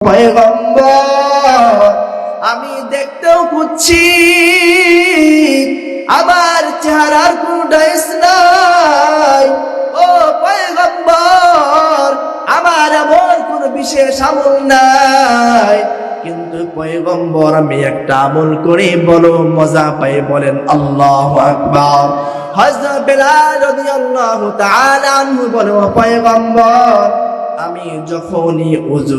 পয়গম্বর আমি দেখতেও খুঁজছি, আমার চেহারার কোনো ডাইস নাই। ও পয়গম্বর আমার এমন কোনো বিশেষ আমল নাই, কিন্তু পয়গম্বর আমি একটা আমল করি, বলো মজা পাই, বলেন আল্লাহু আকবার। হযরত বেলাল রাদিয়াল্লাহু তাআলা আনহু বলে, ও পয়গম্বর আমি যখনই ওযু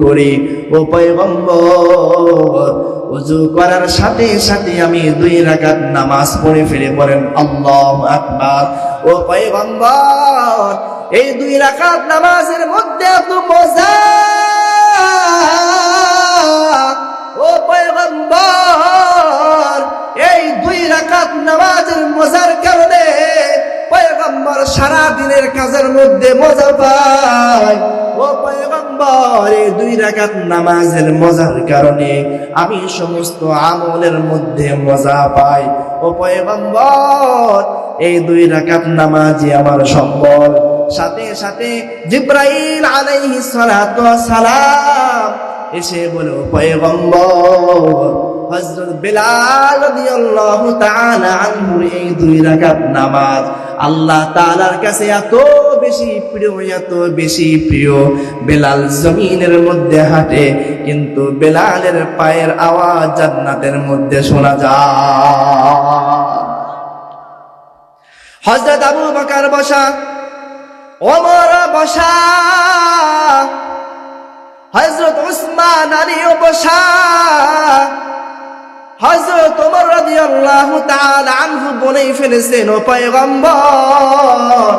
করি ও পয়গম্বর, ওযু করার সাথে সাথে আমি 2 রাকাত নামাজ পড়ে ফেলে, বলেন আল্লাহু আকবার। ও পয়গম্বর এই 2 রাকাত নামাজের মধ্যে এত মজা, ও পয়গম্বর এই 2 রাকাত নামাজের মজার কারণে পয়গম্বর সারা দিনের কাজের মধ্যে মজা পায়। ও পয়গম্বর এই 2 রাকাত নামাজের মজার কারণে আমি সমস্ত আমলের মধ্যে মজা পাই। ও পয়গম্বর এই 2 রাকাত নামাজই আমার সম্বল। সাথে সাথে জিবরাইল আলাইহিস সালাতু ওয়াস সালাম এসে বলে, পয়গম্বর হযরত বেলাল রাদিয়াল্লাহু তাআলা আনহু এই 2 রাকাত নামাজ আল্লাহ তাআলার কাছে এত বেশি প্রিয়। বেলাল জমিনের মধ্যে হাঁটে, কিন্তু বেলালের পায়ের আওয়াজ জান্নাতের মধ্যে শোনা যায়। হযরত আবু বকর বসা, ওমর বসা, হযরত উসমান আলীও বসা, হযরত ওমর রাদিয়াল্লাহু তাআলা আনহু বলেই ফেলেছেন, ও পয়গম্বর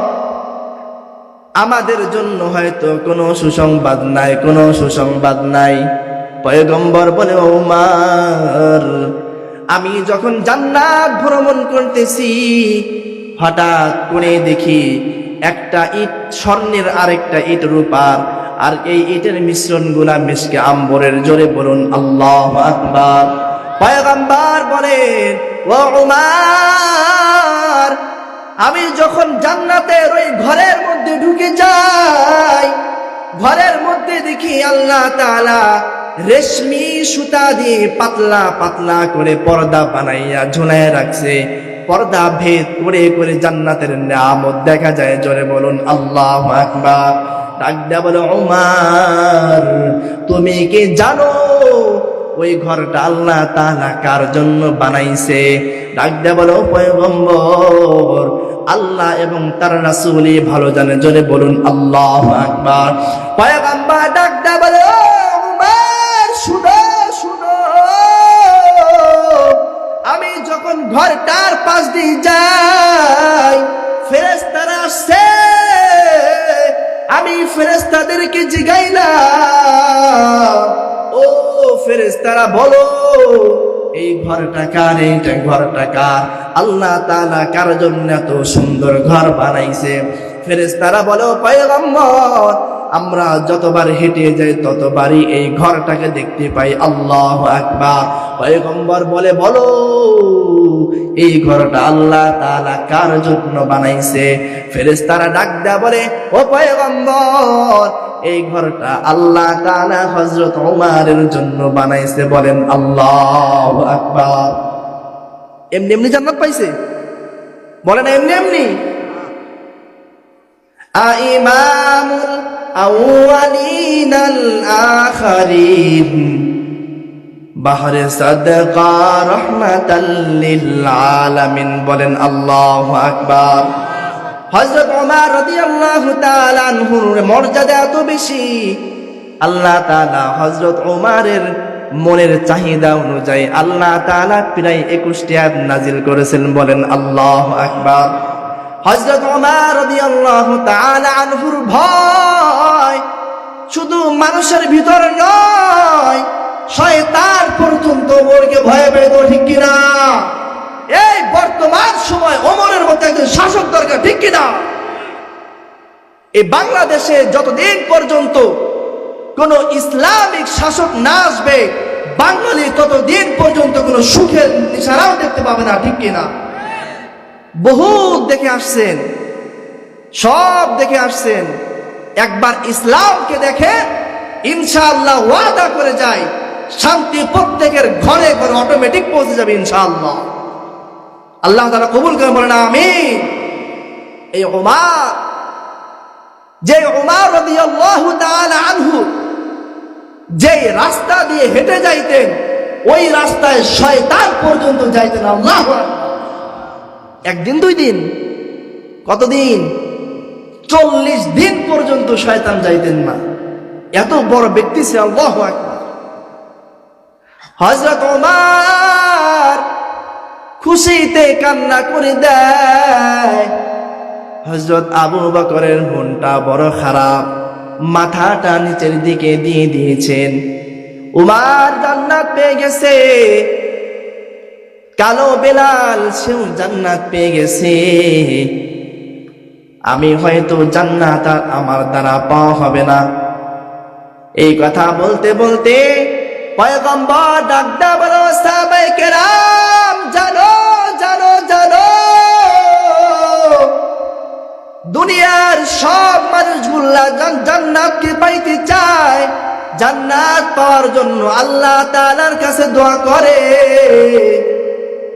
আমাদের জন্য হয়তো কোনো সুসংবাদ নাই। পয়গম্বর বলে, ওমর আমি যখন জান্নাত ভ্রমণ করতেছি, হঠাৎ করে দেখি একটা ইট স্বর্ণের, আরেকটা ইট রূপার, আর এই ইটের মিশ্রণগুলা মিশকে আম্বরের। জোরে বলুন আল্লাহু আকবার। পয়গম্বর বলেন, ও উমর আমি যখন জান্নাতের ওই ঘরের মধ্যে ঢুকে যাই, ঘরের মধ্যে দেখি আল্লাহ তাআলা রেশমি সুতা দিয়ে পাতলা পাতলা করে পর্দা বানাইয়া ঝুলাইয়া রাখছে। পর্দা ভেদ করে করে জান্নাতের নিয়ামত দেখা যায়। জোরে বলুন আল্লাহু আকবার। ডাক দেয়া বলে, উমর তুমি কি জানো ওই ঘরটা আল্লাহ তাআলা কার জন্য বানাইছে? ডাক দেয়া বলে, ও পয়গম্বর আল্লাহ এবং তার রাসূলই ভালো জানে। জোরে বলুন আল্লাহু আকবার। পয়গম্বর ডাক দেয়া বলে, ও উমর শুনো শুনো, আমি যখন ঘরটার পাশ দিয়ে যাই ফেরেশতারা আসছে, আমি ফেরেশতাদেরকে জিগাইলাম, ও ফেরেশতারা বলো এই ঘরটা কার, এইটা ঘরটা কার? আল্লাহ তাআলা কার জন্য এত সুন্দর ঘর বানাইছে? ফেরেশতারা বলো, পয়গম্বর আমরা যতবার হেঁটে যাই ততবারই এই ঘরটাকে দেখতে পাই। আল্লাহু আকবার। পয়গম্বর বলে, বলো এই ঘরটা আল্লাহ তাআলা কার জন্য বানাইছে? ফেরেশতারা ডাক দেয়া বলে, ও পয়গম্বর এই ঘরটা আল্লাহ তাআলা হযরত ওমরের জন্য বানাইছে। বলেন আল্লাহু আকবার। এমনি এমনি জান্নাত পাইছে? বলেন এমনি এমনি? আইমামুল আউয়ালিনাল আখিরিন বাহরে সাদকা রাহমাতাল লিল আলামিন। বলেন আল্লাহু আকবার। হযরত ওমর রাদিয়াল্লাহু তাআলা আনহুর মর্যাদা এত বেশি, আল্লাহ তাআলা হযরত ওমরের মনের চাহিদা অনুযায়ী আল্লাহ তাআলা প্রায় 21টি আয়াত নাজিল করেছেন। বলেন আল্লাহু আকবার। হযরত ওমর রাদিয়াল্লাহু তাআলা আনহুর ভয় শুধু মানুষের ভিতর নয়, শয়তান পর্যন্ত ওমরকে ভয় পেত। ঠিক কিনা? এই বর্তমান সময় ওমরের মতো একজন শাসক দরকার। ঠিক কিনা? এই বাংলাদেশে যতদিন পর্যন্ত কোন ইসলামিক শাসক না আসবে, বাঙালি ততদিন পর্যন্ত কোন সুখের নিশানাও দেখতে পাবে না। ঠিক কিনা? বহুত দেখে আসছেন, সব দেখে আসছেন, একবার ইসলামকে দেখে ইনশাআল্লাহ ওয়াদা করে যায়, শান্তি প্রত্যেকের ঘরে ঘরে অটোমেটিক পৌঁছে যাবে ইনশাআল্লাহ। আল্লাহ তাআলা কবুল করে বলেন আমিন। এই উমার, যে উমার রাদিয়াল্লাহু তাআলা আনহু যে রাস্তা দিয়ে হেঁটে যাইতেন, ওই রাস্তায় শয়তান পর্যন্ত যাইতেন। আল্লাহু আকবার। একদিন দুই দিন, কতদিন? 40 দিন পর্যন্ত শয়তান যাইতেন না। এত বড় ব্যক্তি ছিল। আল্লাহু আকবার। হযরত ওমর খুশিতে কান্না করে দেয়। হযরত আবু বকরের মনটা বড় খারাপ, মাথাটা নিচের দিকে দিয়ে দিয়েছেন। উমার জান্নাত পেয়ে গেছে, কালো বেলাল সেও জান্নাত পেয়ে গেছে। আমি হয়তো জান্নাত আর আমার দ্বারা পাওয়া হবে না। এই কথা বলতে বলতে পয়গম্বর ডাক দেয়া বলো, সাহাবায়ে কেরাম জানো জানো জানো, দুনিয়ার সব মানুষগুলা জান্নাতকে পাইতে চায়, জান্নাত পাওয়ার জন্য আল্লাহ তাআলার কাছে দোয়া করে,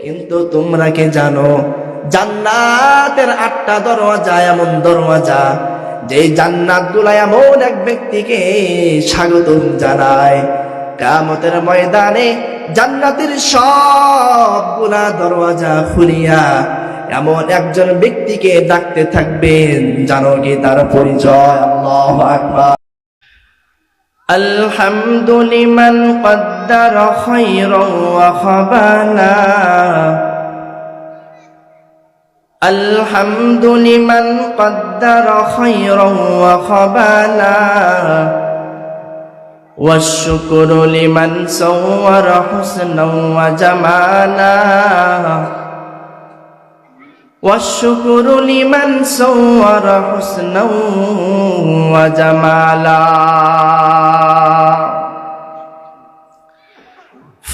কিন্তু তোমরা কি জানো জান্নাতের 8টা দরওয়াজা এমন দরওয়াজা যে জান্নাতগুলা এমন এক ব্যক্তিকে স্বাগতম জানায়, কিয়ামতের ময়দানে জান্নাতের সবগুলা দরওয়াজা খুলিয়া এমন একজন ব্যক্তিকে ডাকতে থাকবেন, জানো কি তার পরিচয়? আল্লাহু আকবার। আলহামদু লিমান কদ্দারা খায়রান ওয়া খাবানা, আলহামদু লিমান কদ্দারা খায়রান ওয়া খাবানা, ওয়াশ-শুকরু লিমান সাওয়ারা হুসনান ওয়া জামালা, والشكر لمن صور حسنا وجمالا،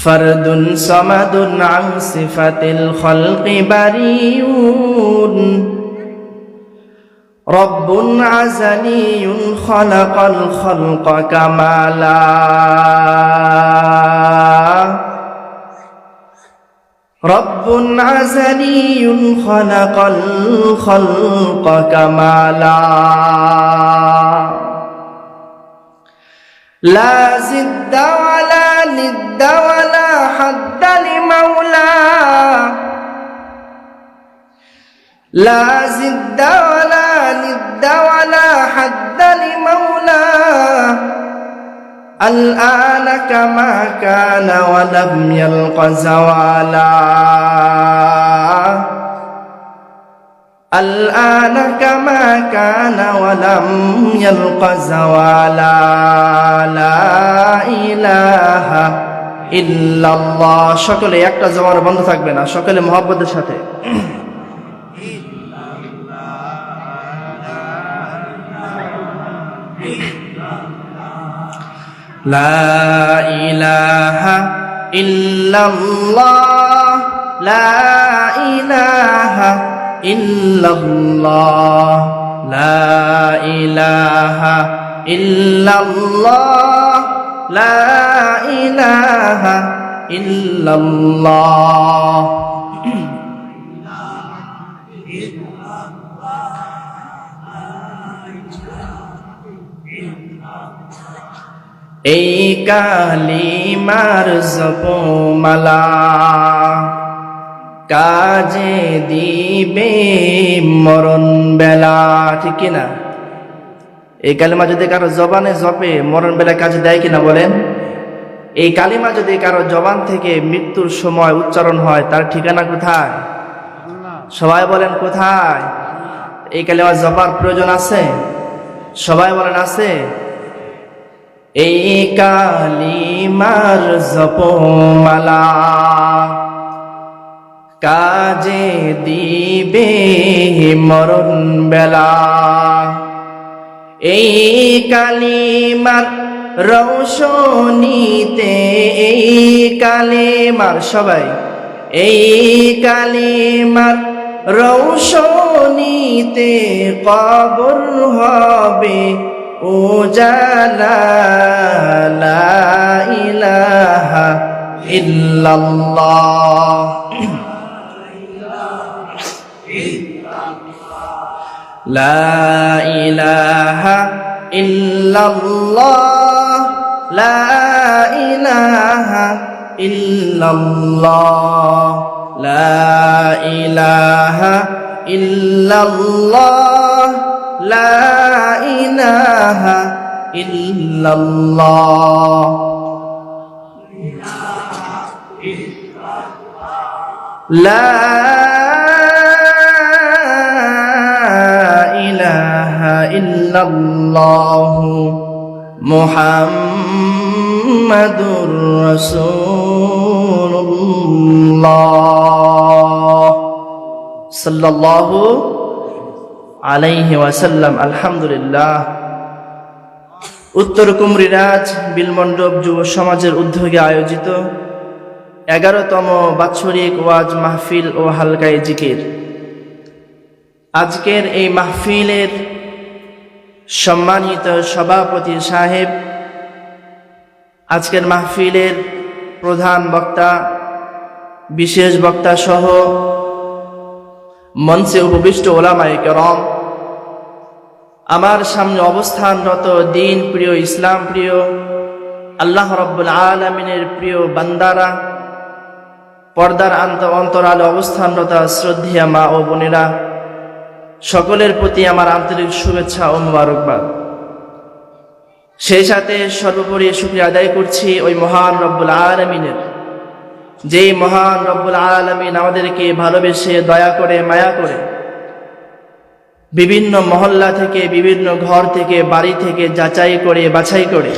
فرد صمد عن صفة الخلق بريء، رب عزلي خلق الخلق كمالا، رب عزلي خلق الخلق كمالا، لا زد ولا ند ولا حد لمولى، لا زد ولا ند ولا حد لمولى، الآن كما كان ولم يلق زوالا، الآن كما كان ولم يلق زوالا، لا إله إلا الله। সকলে একটা জবান বন্ধ থাকবে না, সকলে মুহাব্বতের সাথে لا إله إلا الله، لا إله إلا الله، لا إله إلا الله، لا إله إلا الله। এই কালিমার জপমালা কাজে দিবে মরণ বেলা, ঠিক কিনা? এই কালিমা যদি কারো জবানে জপে মরণ বেলা কাজে দেয় কিনা বলেন? এই কালিমা যদি কারো জবান থেকে মৃত্যুর সময় উচ্চারণ হয়, তার ঠিকানা কোথায়? সবাই বলেন কোথায়? এই কালিমা জপার প্রয়োজন আছে? সবাই বলেন আছে? এই কালিমার জপমালা কাজে দিবে মরণ বেলা, এই কালিমার রৌশনীতে, এই কালিমার সবাই, এই কালিমার রৌশনীতে কবর হবে উজালা, ইল্লাল্লাহ লা ইলাহা ইল্লাল্লাহ লা ইলাহা ইল্লাল্লাহ লা ইলাহা ইল্লাল্লাহ লা ইলাহা ইল্লাল্লাহ লা ইলাহা ইল্লাল্লাহ মুহাম্মাদুর রাসূলুল্লাহ সাল্লাল্লাহু আলাইহি ওয়াসাল্লাম। আলহামদুলিল্লাহ। উত্তর কুমরিরাজ বিলমণ্ডপ যুব সমাজের উদ্যোগে আয়োজিত 11তম বাৎসরিক ওয়াজ মাহফিল ও হালকায়ে জিকির। আজকের এই মাহফিলের সম্মানিত সভাপতি সাহেব, আজকের মাহফিলের প্রধান বক্তা, বিশেষ বক্তা সহ মঞ্চে উপবিষ্ট ওলামায়ে কেরাম, আমার সামনে অবস্থানরত দ্বীন প্রিয়, ইসলাম প্রিয়, আল্লাহ রাব্বুল আলামিনের প্রিয় বান্দারা, পর্দার অন্তরালে অবস্থানরত শ্রদ্ধেয়া মা ও বোনেরা, সকলের প্রতি আমার আন্তরিক শুভেচ্ছা ও মোবারকবাদ। সেই সাথে সর্বোপরি শুকরিয়া আদায় করছি ওই মহান রব্বুল আলামিনের, যেই মহান রব্বুল আলামিন আমাদেরকে ভালোবেসে, দয়া করে, মায়া করে বিভিন্ন মহল্লা থেকে, বিভিন্ন ঘর থেকে, বাড়ি থেকে যাচাই করে, বাছাই করে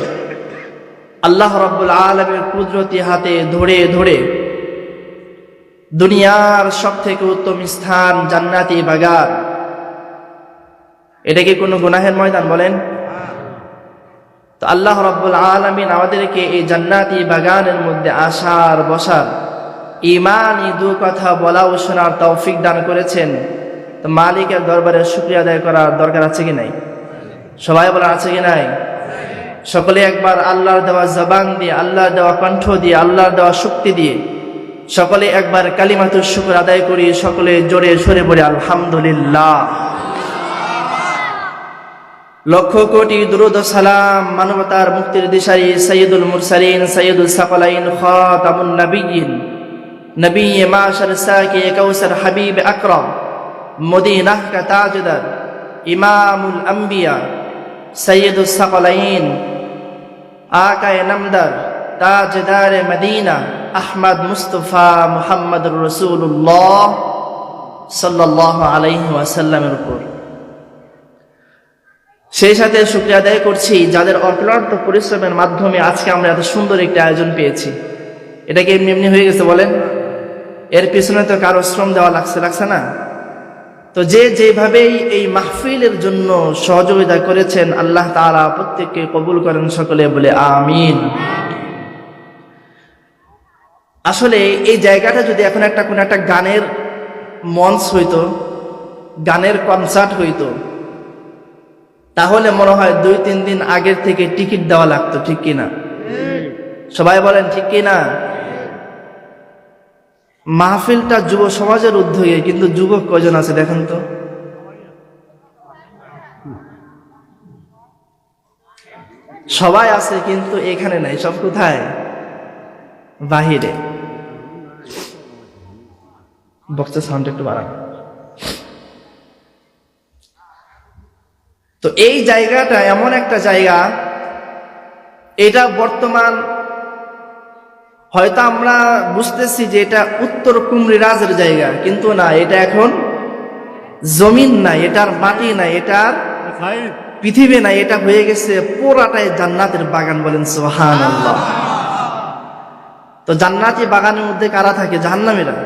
আল্লাহ রাব্বুল আলামিনের কুদরতি হাতে ধরে ধরে দুনিয়ার সব থেকে উত্তম স্থান জান্নাতি বাগান, এটা কি কোনো গুনাহের ময়দান বলেন? তো আল্লাহ রাব্বুল আলামিন আমাদেরকে এই জান্নাতি বাগানের মধ্যে আসার, বসার, ঈমানি দু কথা বলা ও শোনার তৌফিক দান করেছেন। তো মালিকের দরবারে শুকরিয়া আদায় করার দরকার আছে কি নাই? সবাই বলা আছে কি নাই? সকলে একবার আল্লাহর দেওয়া জবান দিয়ে, আল্লাহর দেওয়া কণ্ঠ দিয়ে, আল্লাহর দেওয়া শক্তি দিয়ে সকলে একবার কালিমাতুশ শুকর আদায় করি। সকলে জোরে সরে পড়ে আলহামদুলিল্লাহ। লক্ষ কোটি দুরূদ ও সালাম মানবতার মুক্তির দিশারি সাইয়্যিদুল মুরসালিন, সাইয়্যিদুল সাকলাইন, খাতামুন নবিয়্যিন, নবী মাশার সাকি কাউসার, হাবিব আকরাম, মদিনাহ কা তাজদার, ইমামুল আম্বিয়া, সাইয়্যিদুস সাকলাইন, আকায়ে নামদার, তাজদারে মদিনা, আহমদ মুস্তাফা মুহাম্মদুর রাসূলুল্লাহ সাল্লাল্লাহু আলাইহি ওয়াসাল্লামের উপর। সেই সাথে শুকরিয়া আদায় করছি যাদের অক্লান্ত পরিশ্রমের মাধ্যমে আজকে আমরা এত সুন্দর একটি আয়োজন পেয়েছি। এটা কি এমনি এমনি হয়ে গেছে বলেন? এর পিছনে তো কারো শ্রম দেওয়া লাগছে না? তো যে যেভাবেই এই মাহফিলের জন্য সহযোগিতা করেছেন, আল্লাহ তাআলা প্রত্যেককে কবুল করেন, সকলে বলে আমিন। আসলে এই জায়গাটা যদি এখন কোন একটা গানের মঞ্চ হইতো, গানের কনসার্ট হইতো, তাহলে মনে হয় 2-3 দিন আগের থেকে টিকিট দেওয়া লাগতো, ঠিক কিনা? সবাই বলেন ঠিক কিনা? মাহফিলটা যুব সমাজের উদ্যোগে, কিন্তু যুবক কয়জন আছে দেখেন তো? সবাই আছে কিন্তু এখানে নাই। সব কোথায়? বাহিরে। বক্সের সাউন্ড একটু বাড়ান। তো এই জায়গাটা এমন একটা জায়গা, এটা বর্তমান হয়তো আমরা বুঝতেছি যে এটা উত্তর কুমরিরাজের জায়গা, কিন্তু না, এটা এখন জমিন নাই, এটার মাটি নাই, এটার পৃথিবী নাই, এটা হয়ে গেছে পুরাটাই জান্নাতের বাগান। বলেন সুবহানাল্লাহ। তো জান্নাতি বাগানের মধ্যে কারা থাকে? জাহান্নামীরা।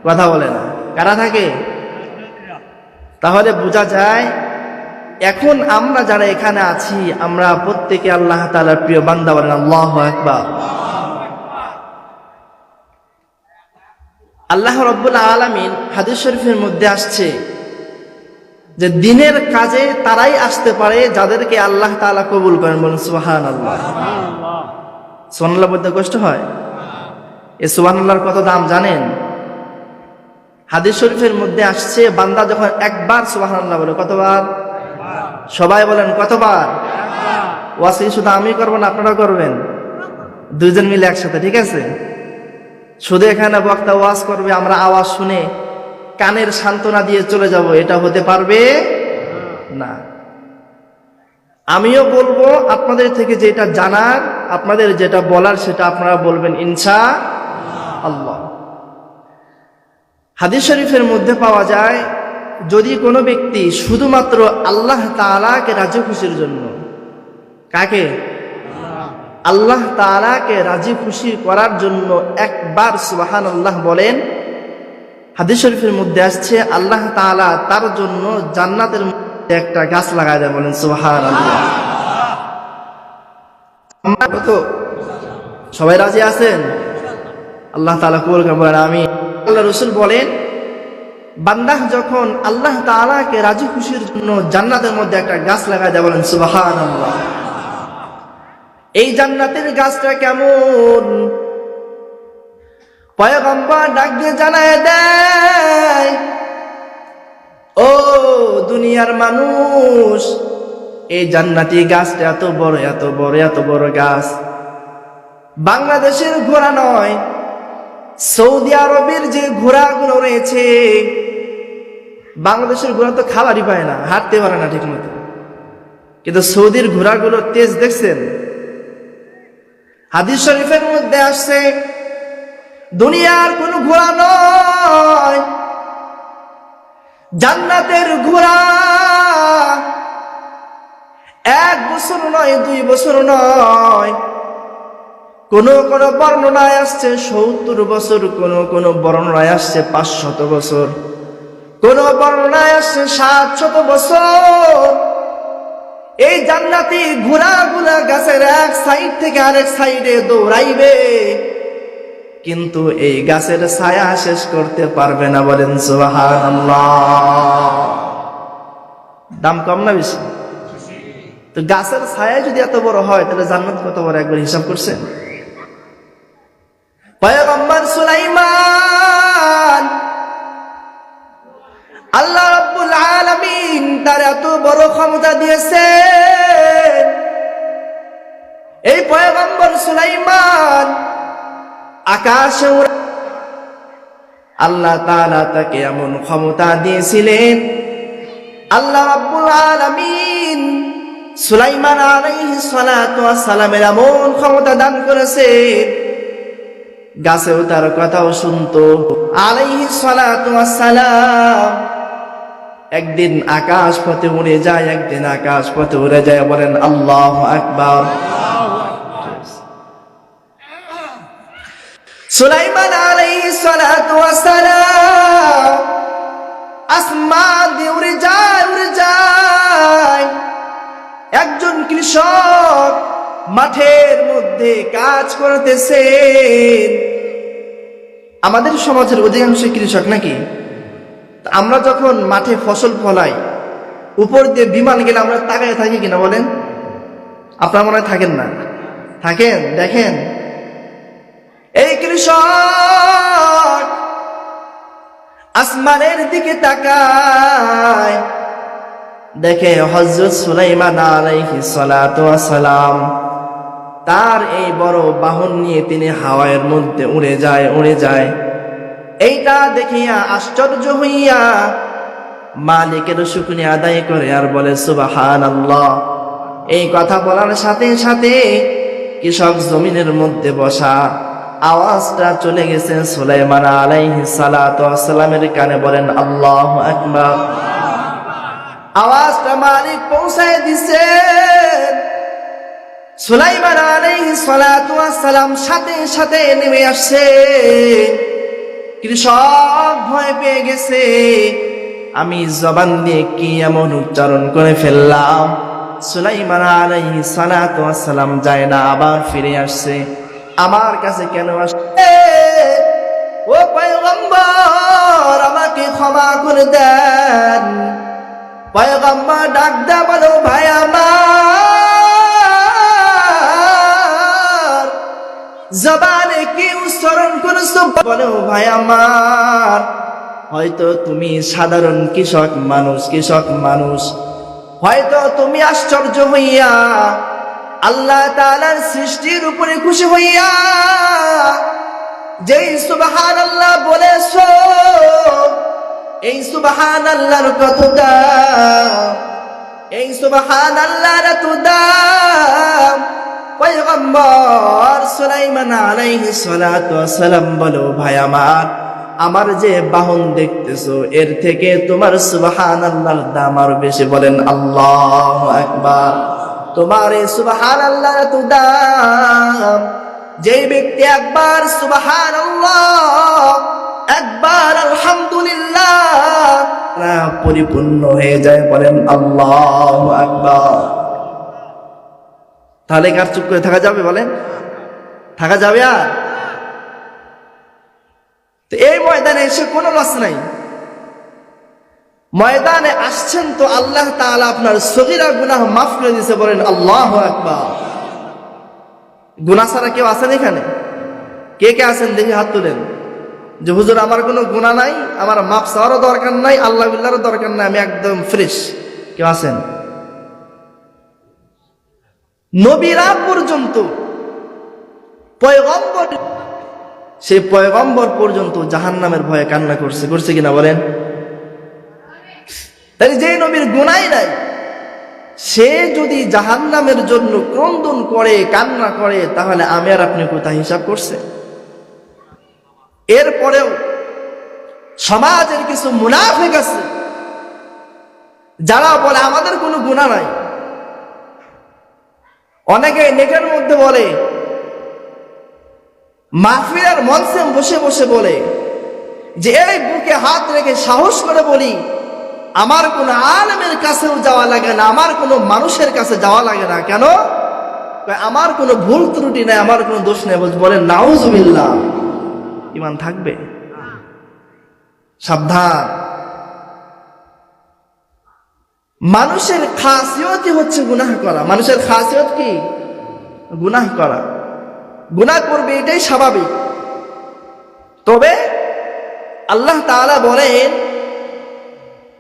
কথা বলে না, কারা থাকে? তাহলে বোঝা যায় এখন আমরা যারা এখানে আছি, আমরা প্রত্যেকে আল্লাহ তাআলার প্রিয় বান্দা। বলেন আল্লাহু আকবার। আল্লাহ রাব্বুল আলামিন হাদিস শরীফের মধ্যে আসছে যে দিনের কাজে তারাই আসতে পারে যাদেরকে আল্লাহ তাআলা কবুল করেন। বলেন সুবহানাল্লাহ। সুবহানাল্লাহ বলতে কষ্ট হয়? এ সুবহানাল্লাহর কত দাম জানেন? হাদিস শরীফের মধ্যে আসছে, বান্দা যখন একবার সুবহানাল্লাহ বলে, কতবার? সবাই বলেন কতবার? ওয়াজ শুধু আমি করবো না, আপনারা করবেন, দুইজন মিলে একসাথে, ঠিক আছে? শুধু এখানে বক্তা ওয়াজ করবে, আমরা আওয়াজ শুনে কানের সান্ত্বনা দিয়ে চলে যাব, এটা হতে পারবে না। আমিও বলবো, আপনাদের থেকে যেটা জানার, আপনাদের যেটা বলার, সেটা আপনারা বলবেন ইনশাআল্লাহ। হাদিস শরীফের মধ্যে পাওয়া যায়, যদি কোনো ব্যক্তি শুধুমাত্র আল্লাহ তাআলাকে রাজি খুশির জন্য, কাকে? আল্লাহ তাআলাকে রাজি খুশি করার জন্য একবার সুবহানাল্লাহ বলেন, হাদিস শরীফের মধ্যে আসছে আল্লাহ তাআলা তার জন্য জান্নাতের মধ্যে একটা গাছ লাগায় দেয়। বলেন সুবহানাল্লাহ। তো সবাই রাজি আছেন? আল্লাহ তাআলা কবুল করেন, বলেন আমিন। আল্লাহ রাসূল বলেন, বান্দা যখন আল্লাহ তাআলাকে রাজি খুশির জন্য জান্নাতের মধ্যে একটা গাছ লাগায় দেয়, বলেন সুবহানাল্লাহ। এই জান্নাতের গাছটা কেমন? পয়গম্বর ডাক দিয়ে জানায় দেয়, ও দুনিয়ার মানুষ, এই জান্নাতি গাছটা এত বড়, এত বড়, এত বড় গাছ, বাংলাদেশের ঘোড়া নয়, সৌদি আরবের যে ঘোড়াগুলো রয়েছে, বাংলাদেশের ঘোড়া তো খাবারই পায় না, হাঁটতে পারে না ঠিক মতো, কিন্তু সৌদির ঘোড়াগুলো তেজ দেখছেন? হাদিস শরীফের মধ্যে আসছে, দুনিয়ার কোন ঘোড়া নয়, জান্নাতের ঘোড়া 1 বছর নয়, 2 বছর নয়, কোন কোন বর্ণনায় আসছে 70 বছর, কোন বর্ণনায় আসছে 500 বছর, কোন বর্ণনায় আসছে 700 বছর। এই জান্নাতি ঘোড়াগুলা গাছের এক সাইড থেকে আরেক সাইডে দৌড়াইবে, কিন্তু এই গাছের ছায়া শেষ করতে পারবে না। বলেন সুবহানাল্লাহ। দাম কম না বেশি? তো গাছের ছায়া যদি এত বড় হয়, তাহলে জান্নাত কত বড়, একবার হিসাব করছেন? পয়গম্বর সুলাইমান, আল্লাহ রাব্বুল আলামিন তার এত বড় ক্ষমতা দিয়েছেন, এই পয়গম্বর সুলাইমান আকাশে আল্লাহ তাআলা তাকে এমন ক্ষমতা দিয়েছিলেন, আল্লাহ রাব্বুল আলামিন সুলাইমান আলাইহিস সালাতু ওয়াস সালামের এমন ক্ষমতা দান করেছেন, গাছেও তার কথাও শুনতো আলাইহিস সালাতু ওয়াস সালাম। একদিন আকাশ পথে উড়ে যায়, একদিন আকাশ পথে উড়ে যায়, বলেন আল্লাহু আকবার। সুলাইমান আলাইহিস সালাতু ওয়াস সালাম আসমান দিয়ে উড়ে যায়, উড়ে যায়। একজন কৃষক মাঠের মধ্যে কাজ করতেছেন। আমাদের সমাজের অধিকাংশ কৃষক নাকি? আমরা যখন মাঠে ফসল ফলাই, উপর দিয়ে বিমান গেলে আমরা তাকায় থাকি কিনা বলেন? আপনারা মনে হয় থাকেন না? থাকেন? দেখেন, এই কৃষক আসমানের দিকে তাকায়, দেখে হযরত সুলাইমান আলাইহিস সালাতু ওয়াস সালাম তার এই বড় বাহন নিয়ে তিনি হাওয়ার মধ্যে উড়ে যায়, উড়ে যায়। এইটা দেখিয়া আশ্চর্য হইয়া মালিকের শুকরিয়া আদায় করে আর বলে সুবহানাল্লাহ। এই কথা বলার সাথে সাথে কৃষক জমিনের মধ্যে বসা, আওয়াজটা চলে গেছে সুলাইমান আলাইহিস সালাতু ওয়াস সালামের কানে। বলেন আল্লাহু আকবার। আওয়াজটা মালিক পৌঁছায় দিছে। সুলাইমান আলাইহিস সালাতু ওয়াস সালাম সাথে সাথে নেমে আসছে। কৃষক ভয় পেয়ে গেছে, আমি জবান দিয়ে কি এমন উচ্চারণ করে ফেললাম। সুলাইমান আলাইহিস সালাতু ওয়াস সালাম যায় না, আবার ফিরে আসছে। আমার কাছে কেন আসছে? ও পয়গম্বর, আমাকে ক্ষমা করে দেন। পয়গম্বর ডাক দে বলো, ভাই আমার, জবানে কি উচ্চারণ করেছো বলো ভাই আমার, হয়তো তুমি সাধারণ কৃষক মানুষ, হয়তো তুমি আশ্চর্য হইয়া আল্লাহ তাআলার সৃষ্টির উপরে খুশি হইয়া যেই সুবহানাল্লাহ বলেছো, এই সুবহানাল্লাহর কত দাম, এই সুবহানাল্লাহর এত দাম। পয়গম্বর সুলাইমান আলাইহিস সালাতু ওয়াস সালাম বলো ভাই আমার যে বাহন দেখতেছো এর থেকে তোমার সুবহানাল্লাহর দাম আরো বেশি। বলেন আল্লাহু আকবার। তোমার এই সুবহানাল্লাহর এত দাম, যে ব্যক্তি একবার সুবহানাল্লাহ, একবার আলহামদুলিল্লাহ পরিপূর্ণ হয়ে যায়। বলেন আল্লাহু আকবার। তাহলে কার চুপ করে থাকা যাবে? বলেন থাকা যাবে? আর তো এই ময়দানে এসে কোনো লস নাই। ময়দানে আসছেন তো আল্লাহ তাআলা আপনার সগীরা গুনাহ মাফ করে দিয়েছে। বলেন আল্লাহু আকবার। গুনাহ ছাড়া কেউ আছেন এখানে? কে কে আছেন দেখি হাত তুলেন, যে হুজুর আমার কোনো গুনাহ নাই, আমার মাফ চাওয়ারও দরকার নাই, আল্লাহ বিল্লাহরও দরকার নাই, আমি একদম ফ্রেশ। কেউ আছেন? নবীরা পর্যন্ত, পয়গম্বর, সেই পয়গম্বর পর্যন্ত জাহান্নামের ভয়ে কান্না করছে কিনা বলেন? তাই যে নবীর গুনাহই নাই, সে যদি জাহান্নামের জন্য ক্রন্দন করে, কান্না করে, তাহলে আমি আর আপনি কোথায় হিসাব করছে? এরপরেও সমাজের কিছু মুনাফিক আছে যারা বলে আমাদের কোনো গুনাহ নাই। অনেকে নেটের মধ্যে বলে, মাহফিলের মঞ্চে বসে বসে বলে যে এই বুকে হাত রেখে সাহস করে বলি, আমার কোনো আলেমের কাছেও যাওয়া লাগে না, আমার কোনো মানুষের কাছে যাওয়া লাগে না। কেন? আমার কোনো ভুল ত্রুটি নাই, আমার কোনো দোষ নেই। বলেন নাউজুবিল্লাহ। ঈমান থাকবে? সাবধান। মানুষের খাসিয়তই হচ্ছে গুনাহ করা। মানুষের খাসিয়ত কি? গুনাহ করা। গুনাহ করবে, এটাই স্বাভাবিক। তবে আল্লাহ তাআলা বলেন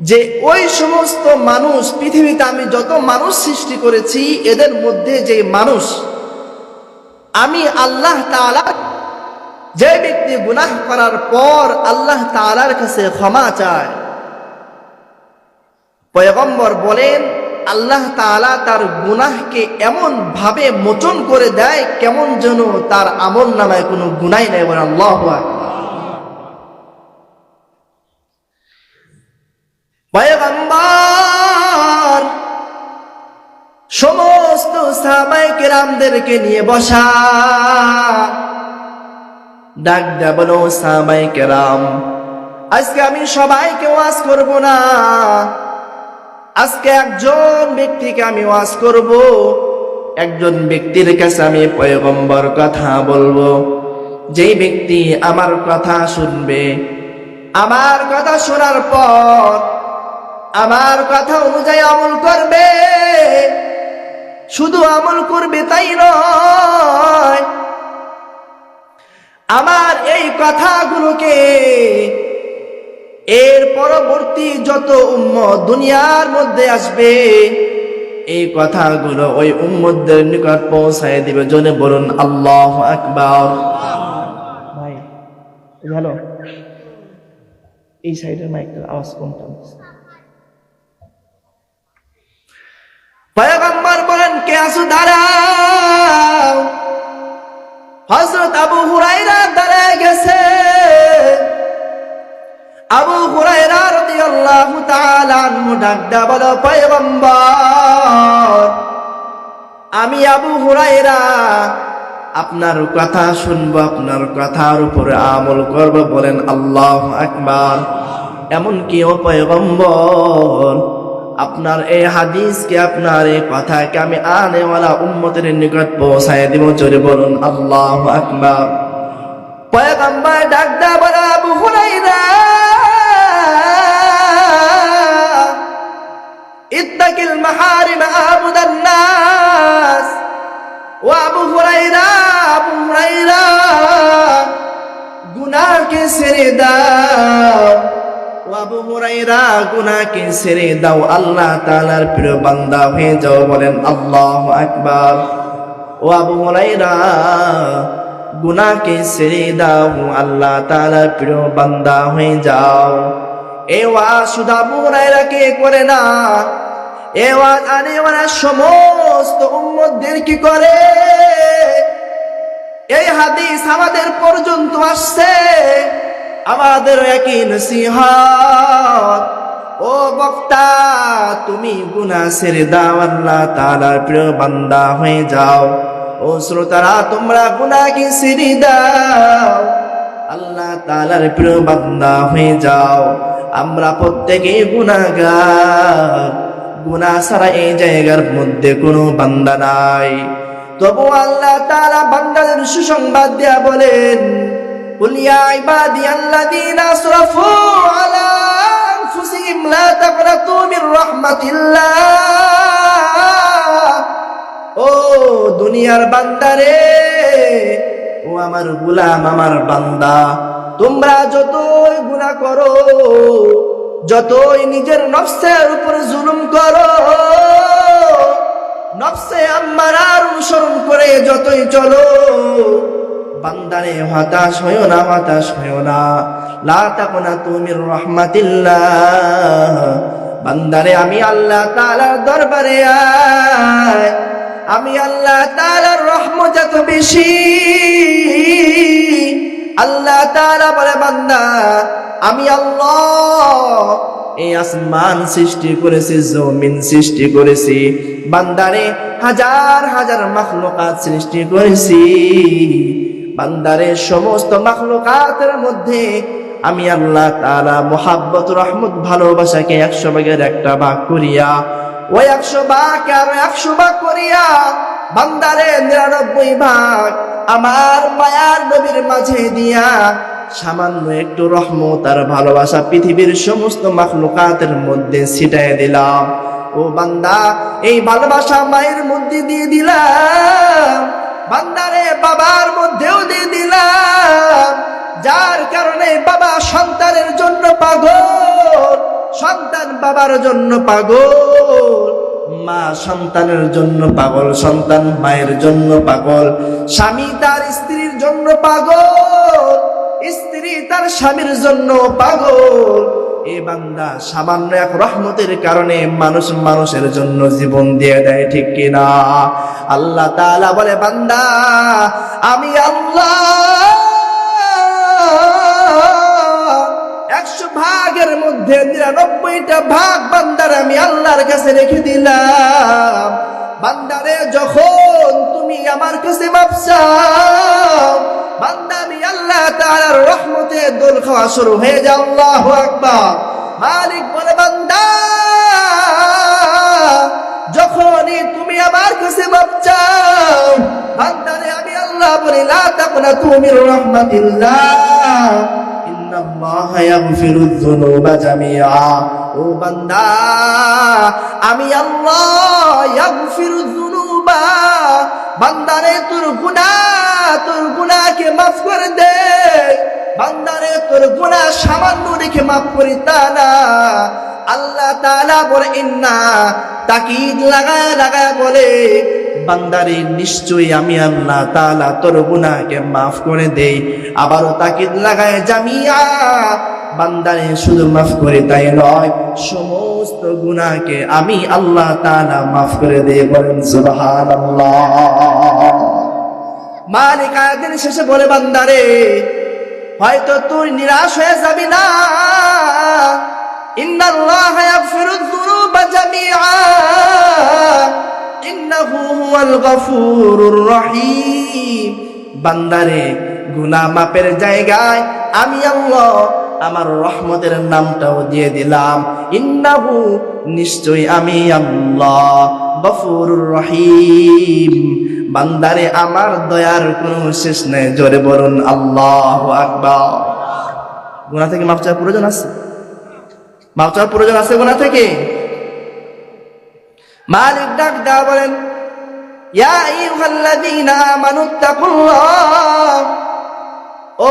যে ওই সমস্ত মানুষ, পৃথিবীতে আমি যত মানুষ সৃষ্টি করেছি এদের মধ্যে যে মানুষ আমি আল্লাহ তাআলা, যে ব্যক্তি গুনাহ করার পর আল্লাহ তাআলার কাছে ক্ষমা চায়, পয়গম্বর বলেন আল্লাহ তাআলা তার গুনাহকে এমন ভাবে মোচন করে দেয় কেমন যেন তার আমল নামায় কোনো গুনাহ নেই। বলেন আল্লাহু আকবার। পয়গম্বর সমস্ত সাহাবায়ে কেরামদেরকে নিয়ে বসা, ডাক দেয়া বলো সাহাবায়ে কেরাম, আজকে আমি সবাইকে ওয়াজ করব না, আজকে একজন ব্যক্তিকে আমি ওয়াজ করব, একজন ব্যক্তির কাছে আমি পয়গম্বর কথা বলবো। যেই ব্যক্তি আমার কথা শুনবে, আমার কথা শোনার পর আমার কথা অনুযায়ী আমল করবে, শুধু আমল করবে তাই নয়, আমার এই কথাগুলোকে এর পরবর্তী যত উম্মত দুনিয়ার মধ্যে আসবে এই কথাগুলো ওই উম্মতদের নিকট পৌঁছায় দিবে। জনে বলুন আল্লাহু আকবার। ভাই ভালো, এই সাইডের মাইকের আওয়াজ কমতে। পয়গম্বর বলেন কে আছো দাঁড়াও। হযরত আবু হুরায়রা দাঁড়ায় গেছে। আবু হুরায়রা রাদিয়াল্লাহু তাআলা আনহু ডাক দেয়া বলো পয়গম্বর, আমি আবু হুরায়রা আপনার কথা শুনবো, আপনার কথার উপরে আমল করব। বলেন আল্লাহু আকবার। এমন কি ও পয়গম্বর, আপনার এই হাদিসকে, আপনার এই কথাকে আমি আনেওয়ালা উম্মতের নিকট পৌঁছায় দিব। জোরে বলুন আল্লাহু আকবার। পয়গম্বর ডাক দেয়া বলে আবু হুরায়রা, ইত্তাকিল মাহারিম আবুদান নাস। ও আবু হুরায়রা, আবু হুরায়রা গুনাহকে ছেড়ে দাও, ও আবু হুরায়রা গুনাহকে ছেড়ে দাও, আল্লাহ তাআলার প্রিয় বান্দা হয়ে যাও। বলেন আল্লাহু আকবার। ও আবু হুরায়রা গুনাহকে ছেড়ে দাও, আল্লাহ তাআলার প্রিয় বান্দা হয়ে যাও। এ ওয়াজ শুধু আবু হুরায়রাকে করে না, এ ওয়াজ আনেওয়ালা সমস্ত উম্মতদের কি করে। এই হাদিস আমাদের পর্যন্ত আসছে, আমাদের একই নসিহত, ও বক্তা তুমি গুনাহ ছেড়ে দাও, আল্লাহ তাআলার প্রিয় বান্দা হয়ে যাও। ও শ্রোতারা তোমরা গুনাহকে ছেড়ে দাও, আল্লাহ তাআলার প্রিয় বান্দা হয়ে যাও। আমরা প্রত্যেকেই গুনাহগার, গুনাহ ছাড়া এই জায়গার মধ্যে কোনো বান্দা নাই। তবু আল্লাহ তাআলা বান্দাদের সুসংবাদ দেয়া বলেন, কুল ইয়া ইবাদিয়াল্লাযীনা আসরাফু আলা আনফুসিহিম লা তাকনাতু মির রাহমাতিল্লাহ। ও দুনিয়ার বান্দারে, ও আমার গোলাম, আমার বান্দা, তোমরা যতই গুনাহ করো, যতই নিজের নফসের উপর জুলুম করো, নফসে আম্মারার অনুসরণ করে যতই চলো, বান্দারে হতাশ হইও না, হতাশ হইও না। লা তাকুনাতু মির রাহমাতিল্লাহ। বান্দারে আমি আল্লাহ তাআলার দরবারে আয়, আমি আল্লাহ তাআলার রহমত এত বেশি। আল্লাহ তাআলা বলে, বান্দা আমি আল্লাহ এই আসমান সৃষ্টি করেছি, জমিন সৃষ্টি করেছি, বান্দারে হাজার হাজার মাখলুকাত সৃষ্টি করেছি। বান্দারে সমস্ত মাখলুকাতের মধ্যে আমি আল্লাহ তাআলা মুহাব্বত, রহমত, ভালোবাসাকে 100 ভাগের একটা ভাগ করিয়া, ওই 100 ভাগ আর 100 ভাগ করিয়া বান্দারে 99 ভাগ আমার মায়ার নবীর মাঝে দিয়া সামান্য একটু রহমত আর ভালোবাসা পৃথিবীর সমস্ত মাখলুকাতের মধ্যে ছিটায় দিলাম। ও বান্দা এই ভালোবাসা মায়ের মধ্যে দিয়ে দিলাম, বান্দারে বাবার মধ্যেও দিয়ে দিলাম, যার কারণে বাবা সন্তানের জন্য পাগল, সন্তান বাবার জন্য পাগল, মা সন্তানের জন্য পাগল, সন্তান মায়ের জন্য পাগল, স্বামী তার স্ত্রীর জন্য পাগল, স্ত্রী তার স্বামীর জন্য পাগল। এ বান্দা সামান্য এক রহমতের কারণে মানুষ মানুষের জন্য জীবন দিয়ে দেয়, ঠিক কিনা? আল্লাহ তাআলা বলে, বান্দা আমি আল্লাহ 100 ভাগের মধ্যে 99টা ভাগ বান্দার আমি আল্লাহর কাছে রেখে দিলাম। বান্দারে যখন তুমি আমার কাছে মাপ চাও, বান্দা আমি আল্লাহ তাআলার রহমতে দোল খাওয়া শুরু হয়ে যায়। আল্লাহু আকবার। মালিক বলে, বান্দা যখনই তুমি আমার কাছে মাপ চাও, বান্দারে আমি আল্লাহ বলি, লা তাকুনাতু মির রাহমাতিল্লাহ, ইন্নাল্লাহা ইয়াগফিরুয যুনুবা জামিআ। ও বান্দা আমি আল্লাহ ইয়াগফিরুয যুনুবা, বান্দারে তোর গুনাহকে মাফ করে দে। বান্দারে তোর গুনাহ সামান্য রেখে মাফ করি তা না। আল্লাহ তাআলা বলে, ইন্না তাকিদ লাগায় বলে, বান্দারে নিশ্চয়ই আমি আল্লাহ তাআলা তোর গুনাহকে মাফ করে দেই। আবারও তাকিদ লাগায় জামিআ, বান্দারে শুধু মাফ করে তাই নয়, সমস্ত গুনাহকে আমি আল্লাহ তাআলা মাফ করে দেই। বলেন সুবহানাল্লাহ। মালিক আয়াতের শেষে বলে, বান্দারে হয়তো তুই নিরাশ হয়ে যাবি না, ইন্নাল্লাহা ইয়াগফিরুয যুনুবা জামিআ, ইন্নাহু হুয়াল গফুরুর রহিম। বান্দারে গুনাহ মাপের জায়গায় আমি আল্লাহ আমার রহমতের নামটাও দিয়ে দিলাম, ইন্নাহু নিশ্চয়ই আমি আল্লাহ গফুরুর রহিম। বান্দারে আমার দয়ার কোনো শেষ নেই। জোরে বলুন আল্লাহু আকবার। গুনাহ থেকে মাফ চাওয়ার প্রয়োজন আছে? মাফ চাওয়ার প্রয়োজন আছে গুনাহ থেকে? মালিক ডাক দেয়া বলেন, ইয়া আইয়ুহাল্লাযীনা আমানুত্তাকুল্লাহ, ও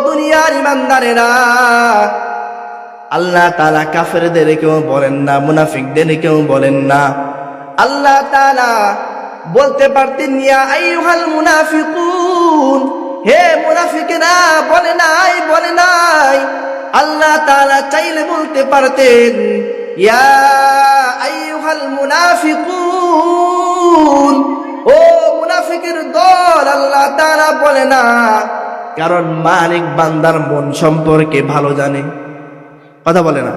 দুনিয়ার ইমানদারেরা, আল্লাহ তাআলা কাফেরদেরকেও বলেন না, মুনাফিকদেরকেও বলেন না। আল্লাহ তাআলা বলতে পারতেন ইয়া আইয়ুহাল মুনাফিকুন, হে মুনাফিকেরা, বলে নাই। আল্লাহ তাআলা চাইলে বলতে পারতেন ইয়া আইয়ুহাল মুনাফিকুন, ও মুনাফিকের দল। আল্লাহ তাআলা বলে না, কারণ মালিক বান্দার মন সম্পর্কে ভালো জানে। কথা বলে না।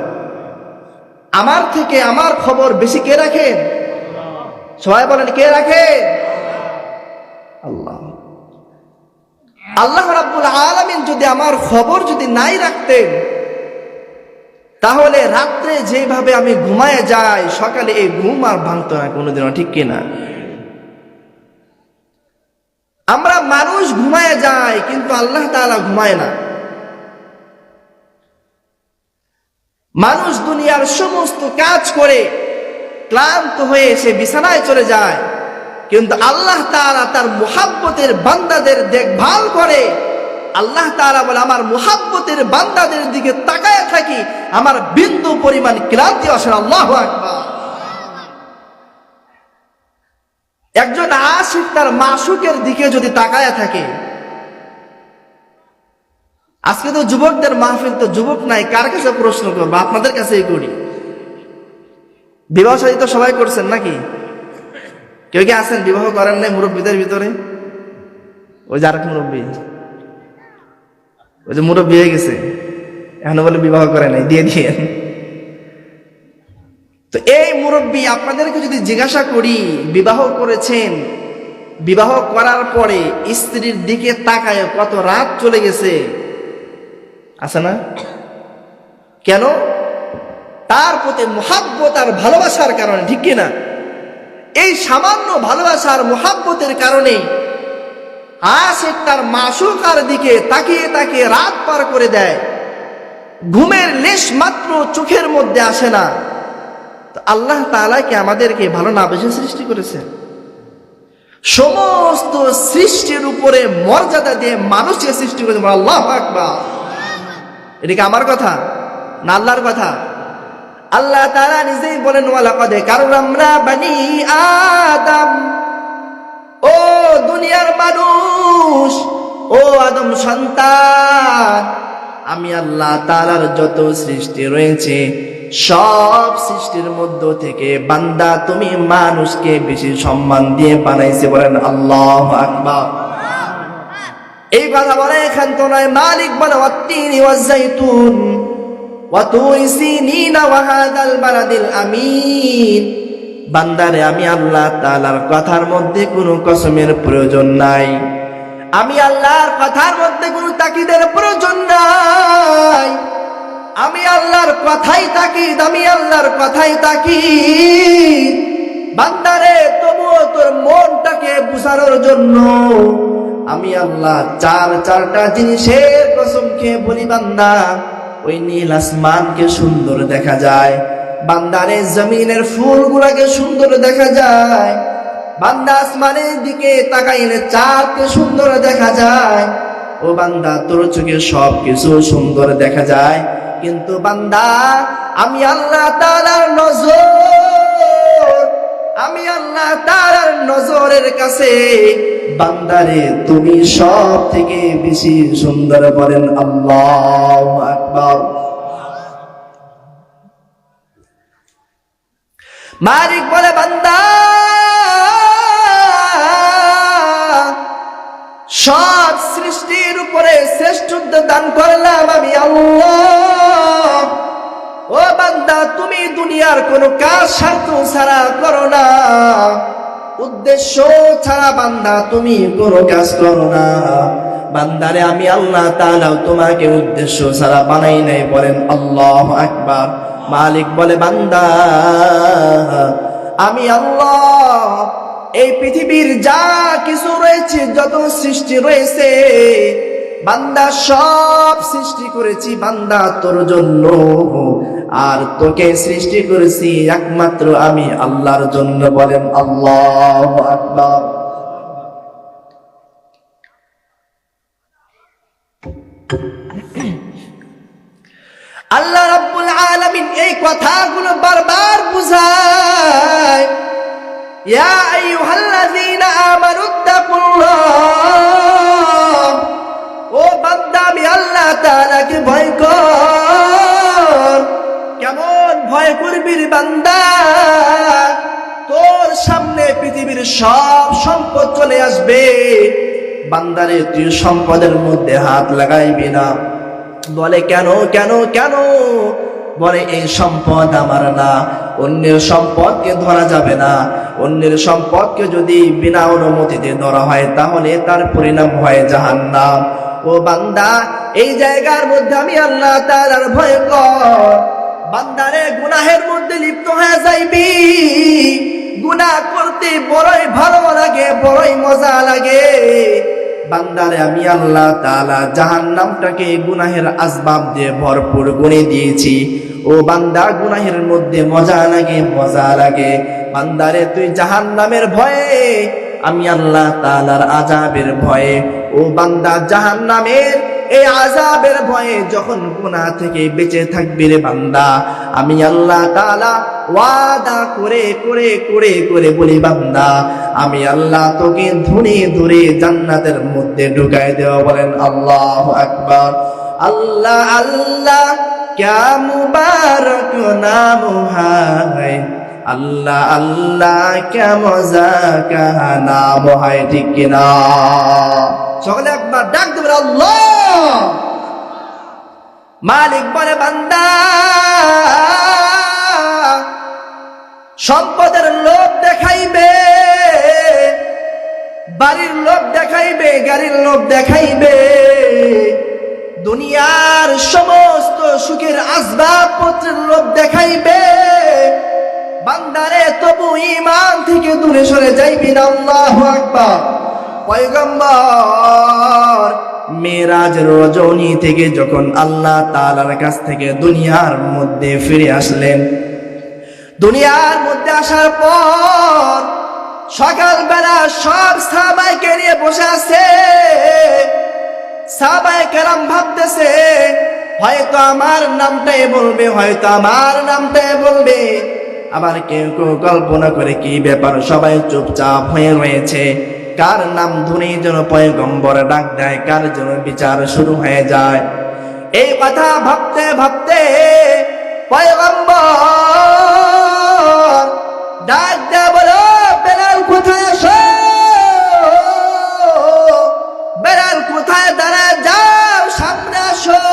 আমার থেকে আমার খবর বেশি কে রাখে? সবাই বলেন, কে রাখে? আল্লাহ। আল্লাহ রাব্বুল আলামিন যদি আমার খবর যদি নাই রাখতেন, তাহলে রাত্রে যেভাবে আমি ঘুমায় যাই, সকালে এই ঘুম আর ভাঙতো না কোনোদিনও, ঠিক কিনা? আমরা মানুষ ঘুমায় যায়, কিন্তু আল্লাহ তাআলা ঘুমায় না। মানুষ দুনিয়ার সমস্ত কাজ করে ক্লান্ত হয়ে সে বিছানায় চলে যায়, কিন্তু আল্লাহ তাআলা তার মুহাব্বতের বান্দাদের দেখভাল করে। আল্লাহ তাআলা বলে, আমার মুহাব্বতের বান্দাদের দিকে তাকায় থাকি, আমার বিন্দু পরিমাণ ক্লান্তি আসে না। আল্লাহু আকবার। একজন আশিক তার মাশুকের দিকে যদি তাকায় থাকে, আজকে তো যুবকদের মাহফিল, তো যুবক নাই, কার কাছে প্রশ্ন করবো? আপনাদের কাছেই করি। বিবাহ শাদী তো সবাই করছেন নাকি? কেউ কি আছেন বিবাহ করেন নাই মুরব্বীদের ভিতরে? ওই যে আরেক মুরব্বী, ওই যে মুরব্বী হয়ে গেছে, এখনো বলে বিবাহ করে নাই, দিয়ে দিয়ে। তো এই মুরব্বী, আপনাদেরকে যদি জিজ্ঞাসা করি বিবাহ করেছেন, বিবাহ করার পরে স্ত্রীর দিকে তাকায় কত রাত চলে গেছে, আছে না? কেন? তার প্রতি মুহাব্বত আর ভালোবাসার কারণে, ঠিক কিনা? এই সামান্য ভালোবাসার মুহাব্বতের কারণে আশিক তার মাশুকার দিকে তাকিয়ে তাকিয়ে রাত পার করে দেয়, ঘুমের লেশ মাত্র চোখের মধ্যে আসে না। তো আল্লাহ তাআলা কি আমাদেরকে ভালো না বেশি সৃষ্টি করেছে? সমস্ত সৃষ্টির উপরে মর্যাদা দিয়ে মানুষকে সৃষ্টি করেছে। আল্লাহু আকবার। এটা কি আমার কথা না আল্লাহর কথা? আল্লাহ তাআলা নিজেই বলেন, ওয়ালাকাদ কাররামনা বানি আদম, ও দুনিয়ার মানুষ, ও আদম সন্তান, আমি আল্লাহ তাআলার যত সৃষ্টি রয়েছে সব সৃষ্টির মধ্য থেকে বান্দা তুমি মানুষকে বেশি সম্মান দিয়ে বানাইছে। বলেন আল্লাহু আকবার। এই কথা বলে এখান তো নয়, মালিক বলে ওয়াত্তিনি ওয়াজ্জাইতুন ওয়া তুরি সিনিনা ওয়া হাযাল বালাদিল আমিন। বান্দারে, আমি আল্লাহ তাআলার কথার মধ্যে কোনো কসমের প্রয়োজন নাই, আমি আল্লাহর কথার মধ্যে কোনো তাকিদের প্রয়োজন নাই। আমি আল্লাহর কথাই তাকিদ, আমি আল্লাহর কথাই তাকিদ। বান্দারে, তবুও তোর মনটাকে বুঝানোর জন্য আমি আল্লাহ চারটা জিনিসের কসম খেয়ে বলি, বান্দা, ওই নীল আসমানকে সুন্দর দেখা যায়, বান্দারে জমিনের ফুলগুলাকে সুন্দর দেখা যায়, বান্দা আসমানের দিকে তাকাইলে চাঁদকে সুন্দর দেখা যায়। ও বান্দা, তোর চোখে সব কিছু সুন্দর দেখা যায়, কিন্তু বান্দা, আমি আল্লাহ তাআলার নজর, আমি আল্লাহ তাআলার নজরের কাছে বান্দারে তুমি সব থেকে বেশি সুন্দর। বলেন আল্লাহু আকবার। মালিক বলে, বান্দা, সব সৃষ্টির উপরে শ্রেষ্ঠত্ব দান করলাম আমি আল্লাহ। ও বান্দা, তুমি দুনিয়ার কোনো কাজ স্বার্থ ছাড়া করো না, উদ্দেশ্য ছাড়া বান্দা তুমি কোনো কাজ করো না। বান্দারে, আমি আল্লাহ তাআলা তোমাকে উদ্দেশ্য ছাড়া বানাই নাই। বলেন আল্লাহু আকবার। মালিক বলে, বান্দা, আমি আল্লাহ এই পৃথিবীর যা কিছু রয়েছে, যত সৃষ্টি রয়েছে, বান্দা সব সৃষ্টি করেছি বান্দা তোর জন্য, আর তোকে সৃষ্টি করেছি একমাত্র আমি আল্লাহর জন্য। বলেন আল্লাহু আকবার। আল্লাহ রাব্বুল আলামিন এই কথাগুলো বারবার বুঝায়, ইয়া আইয়ুহাল্লাযীনা আমানুত্তাকুল্লাহ, ও বান্দা আমি আল্লাহ তাআলাকে ভয় কর। কেমন ভয় করবি রে বান্দা? তোর সামনে পৃথিবীর সব সম্পদ চলে আসবে, বান্দারে তুই সম্পদের মধ্যে হাত লাগাইবি না। বলে কেন কেন কেন? বলে এই সম্পদ আমার না, অন্যের সম্পদকে ধরা যাবে না। অন্যের সম্পদকে যদি বিনা অনুমতিতে ধরা হয় তাহলে তার পরিণাম হয় জাহান্নাম। ও বান্দা, এই জায়গার মধ্যে আমি আল্লাহ তাআলার ভয় কর। বান্দারে গুনাহের মধ্যে লিপ্ত হয়ে যাইবি, গুনাহ করতে বড়ই ভালো লাগে, বড়ই মজা লাগে। বান্দারে আমি আল্লাহ তাআলা জাহান্নামটাকে গুনাহের আসবাব দিয়ে ভরপুর গুণে দিয়েছি। ও বান্দা, গুনাহের মধ্যে মজা লাগে, মজা লাগে। বান্দারে তুই জাহান্নামের ভয়ে, আমি আল্লাহ তাআলার আযাবের ভয়ে। ও বান্দা, জাহান্নামের এই আযাবের ভয়ে যখন গুনাহ থেকে বেঁচে থাকবি রে বান্দা, আমি আল্লাহ তাআলা ওয়াদা করে করে করে করে বলি বান্দা, আমি আল্লাহ তোকে ধরে ধরে জান্নাতের মধ্যে ঢুকাই দেওয়া। বলেন আল্লাহু আকবার। আল্লাহ আল্লাহ क्या मुबारक नाम है, আল্লাহ আল্লাহ क्या मजा का नाम है। ঠিক কিনা? সকলে একবার ডাক দেবেন আল্লাহ। মালিক বলে বান্দা, সম্পদের লোভ দেখাইবে, বাড়ির লোভ দেখাইবে, গাড়ির লোভ দেখাইবে, দুনিয়ার সমস্ত সুখের আসবাবপত্রের লোভ দেখাইবে। বান্দারে তবু ঈমান থেকে দূরে সরে যাইবি না। আল্লাহু আকবার। পয়গম্বর মেরাজের রজনী থেকে যখন আল্লাহ তাআলার কাছ থেকে দুনিয়ার মধ্যে ফিরে আসলেন, দুনিয়ার মধ্যে আসার পর সকালবেলা সব সাহাবাকে নিয়ে বসে আছে। সাহাবায়ে কেরাম ভাবতেছে হয়তো আমার নামটাই বলবে, হয়তো আমার নামটাই বলবে। আবার কেউ কেউ কল্পনা করে কি ব্যাপার, সবাই চুপচাপ হয়ে রয়েছে। কার নাম ধরেই যেন পয়গম্বর ডাক দেয়, কার যেন বিচার শুরু হয়ে যায়। এই কথা ভাবতে ভাবতে পয়গম্বর ডাক দেয়, বলো বেলাল কোথায় আসো, বেলাল কোথায় দাঁড়ায় যাও, সামনে আসো।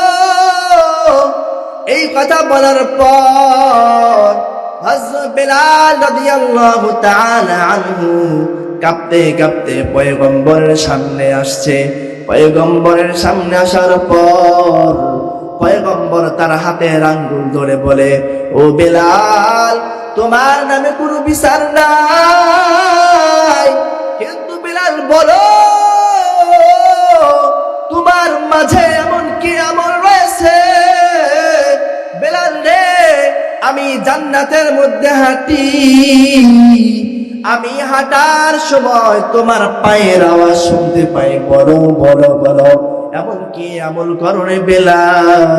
এই কথা বলার পর হযরত বেলাল রাদিয়াল্লাহু তাআলা আনহু কাঁপতে কাঁপতে পয়গম্বরের সামনে আসছে। পয়গম্বরের সামনে আসার পর পয়গম্বর তার হাতের আঙ্গুল ধরে বলে, ও বেলাল, তোমার নামে কোনো বিচার নাই, কিন্তু বেলাল বলো তোমার মাঝে এমন কি আমল রয়েছে? বেলাল রে, আমি জান্নাতের মধ্যে হাঁটি, আমি হাঁটার সময় তোমার পায়ের আওয়াজ শুনতে পাই, বড় বড় বড়। এমন কি আমল করো রে বেলাল?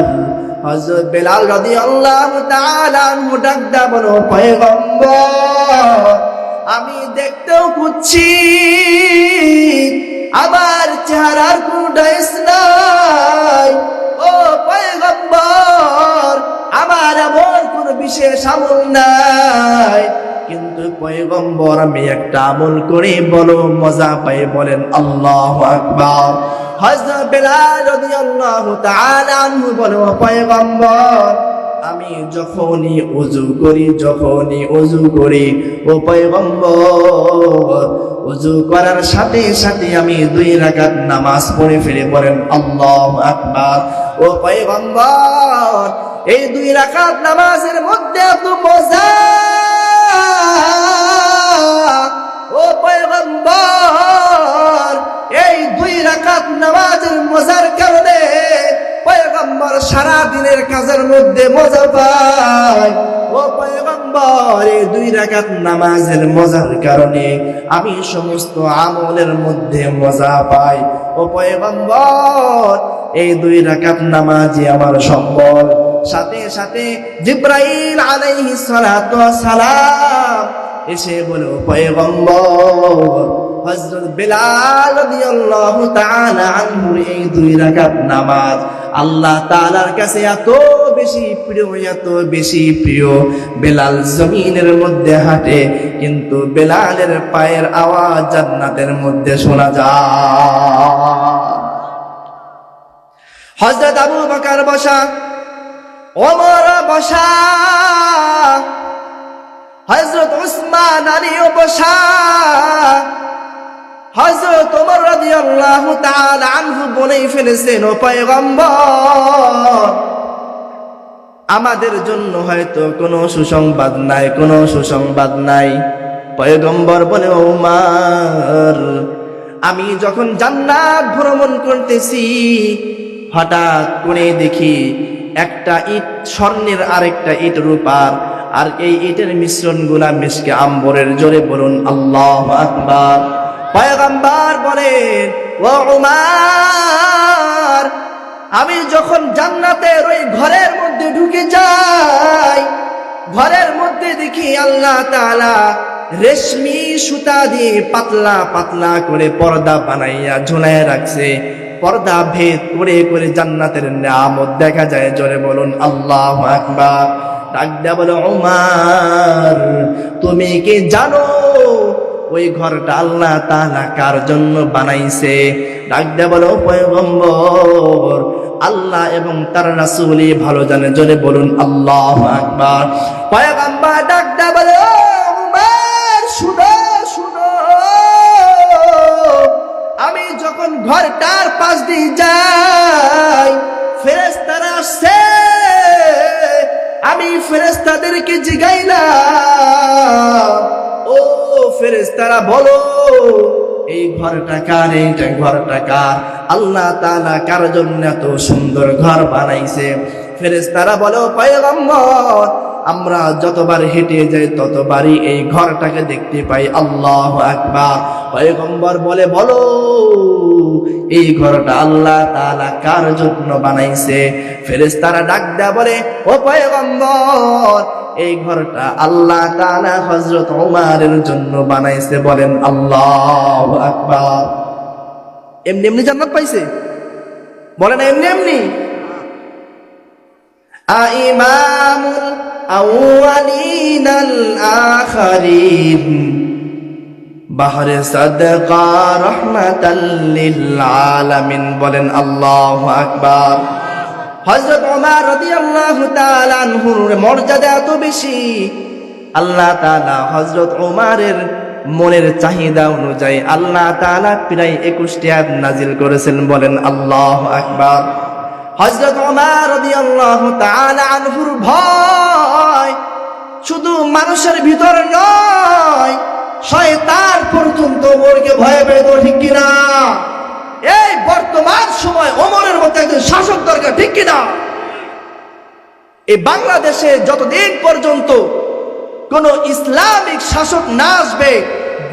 হযরত বেলাল রাদিয়াল্লাহু তাআলা আনহু ডাক দেয়া বলো, পয়গম্বর, আমি দেখতেও খুঁজছি, আমার চেহারার কোনো ডাইস নাই। ও পয়গম্বর, আমার এমন কোন বিশেষ আমল নাই, কিন্তু পয়গম্বর আমি একটা আমল করি, বলো মজা পাই। বলেন আল্লাহু আকবার। হযরত বেলাল রাদিয়াল্লাহু তাআলা আনহু বলে, পয়গম্বর, আমি যখনই ওযু করি, ও পয়গম্বর, ওযু করার সাথে সাথে আমি 2 রাকাত নামাজ পড়ে ফেলে। বলেন আল্লাহু আকবার। ও পয়গম্বর, এই 2 রাকাত নামাজের মধ্যে এত মজা। ও পয়গম্বর, এই 2 রাকাত নামাজের মজার কারণে পয়গম্বর সারা দিনের কাজের মধ্যে মজা পায়। ও পয়গম্বর, এই 2 রাকাত নামাজের মজার কারণে আমি সমস্ত আমলের মধ্যে মজা পাই। ও পয়গম্বর, এই 2 রাকাত নামাজই আমার সম্বল। সাথে সাথে জিবরাইল আলাইহিস সালাতু ওয়াস সালাম এসে বলে, পয়গম্বর হযরত বিলাল রাদিয়াল্লাহু তাআলা আনহু এই 2 রাকাত নামাজ আল্লাহ তাআলার কাছে এত বেশি প্রিয়, এত বেশি প্রিয়। বেলাল জমিনের মধ্যে হাঁটে, কিন্তু বেলালের পায়ের আওয়াজ জান্নাতের মধ্যে শোনা যায়। হযরত আবু বকর বসা, ওমর বসা, হযরত উসমান আলীও বসা, হযরত ওমর রাদিয়াল্লাহু তাআলা আনহু বলেই ফেলেছেন, ও পয়গম্বর আমাদের জন্য হয়তো কোনো সুসংবাদ নাই, কোনো সুসংবাদ নাই। পয়গম্বর বলে, ওমর আমি যখন জান্নাত ভ্রমণ করতেছি হঠাৎ করে দেখি একটা ইট স্বর্ণের, আরেকটা ইট রূপার, আর এই ইটের মিশ্রণগুলা মিশকে আম্বরের। জোরে বলুন আল্লাহু আকবার। পয়গম্বর বলেন, ও উমর আমি যখন জান্নাতের ওই ঘরের মধ্যে ঢুকে যাই, ঘরের মধ্যে দেখি আল্লাহ তাআলা রেশমি সুতা দিয়ে পাতলা পাতলা করে পর্দা বানাইয়া ঝুলাইয়া রাখছে। পর্দা ভেদ করে করে জান্নাতের নিয়ামত দেখা যায়। জোরে বলুন আল্লাহু আকবার। ডাক দেয়া বলে, উমর তুমি কি জানো ওই ঘরটা আল্লাহ তাআলা কার জন্য বানাইছে? ডাক দেয়া বলে, ও পয়গম্বর আল্লাহ এবং তার রাসূলই ভালো জানে। জোরে বলুন আল্লাহু আকবার। পয়গম্বর ডাক দেয়া বলে, ও উমর শুনো শুনো, আমি যখন ঘরটার পাশ দিয়ে যাই ফেরেশতারা আসছে, আমি ফেরেশতাদেরকে জিগাইলাম, ও ফেরেশতারা বলো এই ঘরটা কার, এইটা ঘরটা কার? আল্লাহ তাআলা কার জন্য এত সুন্দর ঘর বানাইছে? ফেরেশতারা বলো, পয়গম্বর আমরা যতবার হেঁটে যাই ততবারই এই ঘরটাকে দেখতে পাই। আল্লাহু আকবার। পয়গম্বর বলে, বলো এই ঘরটা আল্লাহ তাআলা কার জন্য বানাইছে? ফেরেশতারা ডাক দেয়া বলে, ও পয়গম্বর এই ঘরটা আল্লাহ তাআলা হযরত ওমরের জন্য বানাইছে। বলেন আল্লাহু আকবার। এমনি এমনি জান্নাত পাইছে? বলেন এমনি এমনি? আইমামুল আউয়ালিনাল আখিরিন বাহরে সাদকা রাহমাতাল লিল আলামিন। বলেন আল্লাহু আকবার। হযরত ওমর রাদিয়াল্লাহু তাআলা আনহুর মর্যাদা এত বেশি, আল্লাহ তাআলা হযরত ওমরের মনের চাহিদা অনুযায়ী আল্লাহ তাআলা প্রায় 21টি আয়াত নাজিল করেছেন। বলেন আল্লাহু আকবার। হযরত ওমর রাদিয়াল্লাহু তাআলা আনহুর ভয় শুধু মানুষের ভিতর নয়, শয়তান পর্যন্ত ওমরকে ভয় পেত। ঠিক কিনা? এই বর্তমান সময় ওমরের মতো একজন শাসক দরকার। ঠিক কিনা? এই বাংলাদেশে যতদিন পর্যন্ত কোন ইসলামিক শাসক না আসবে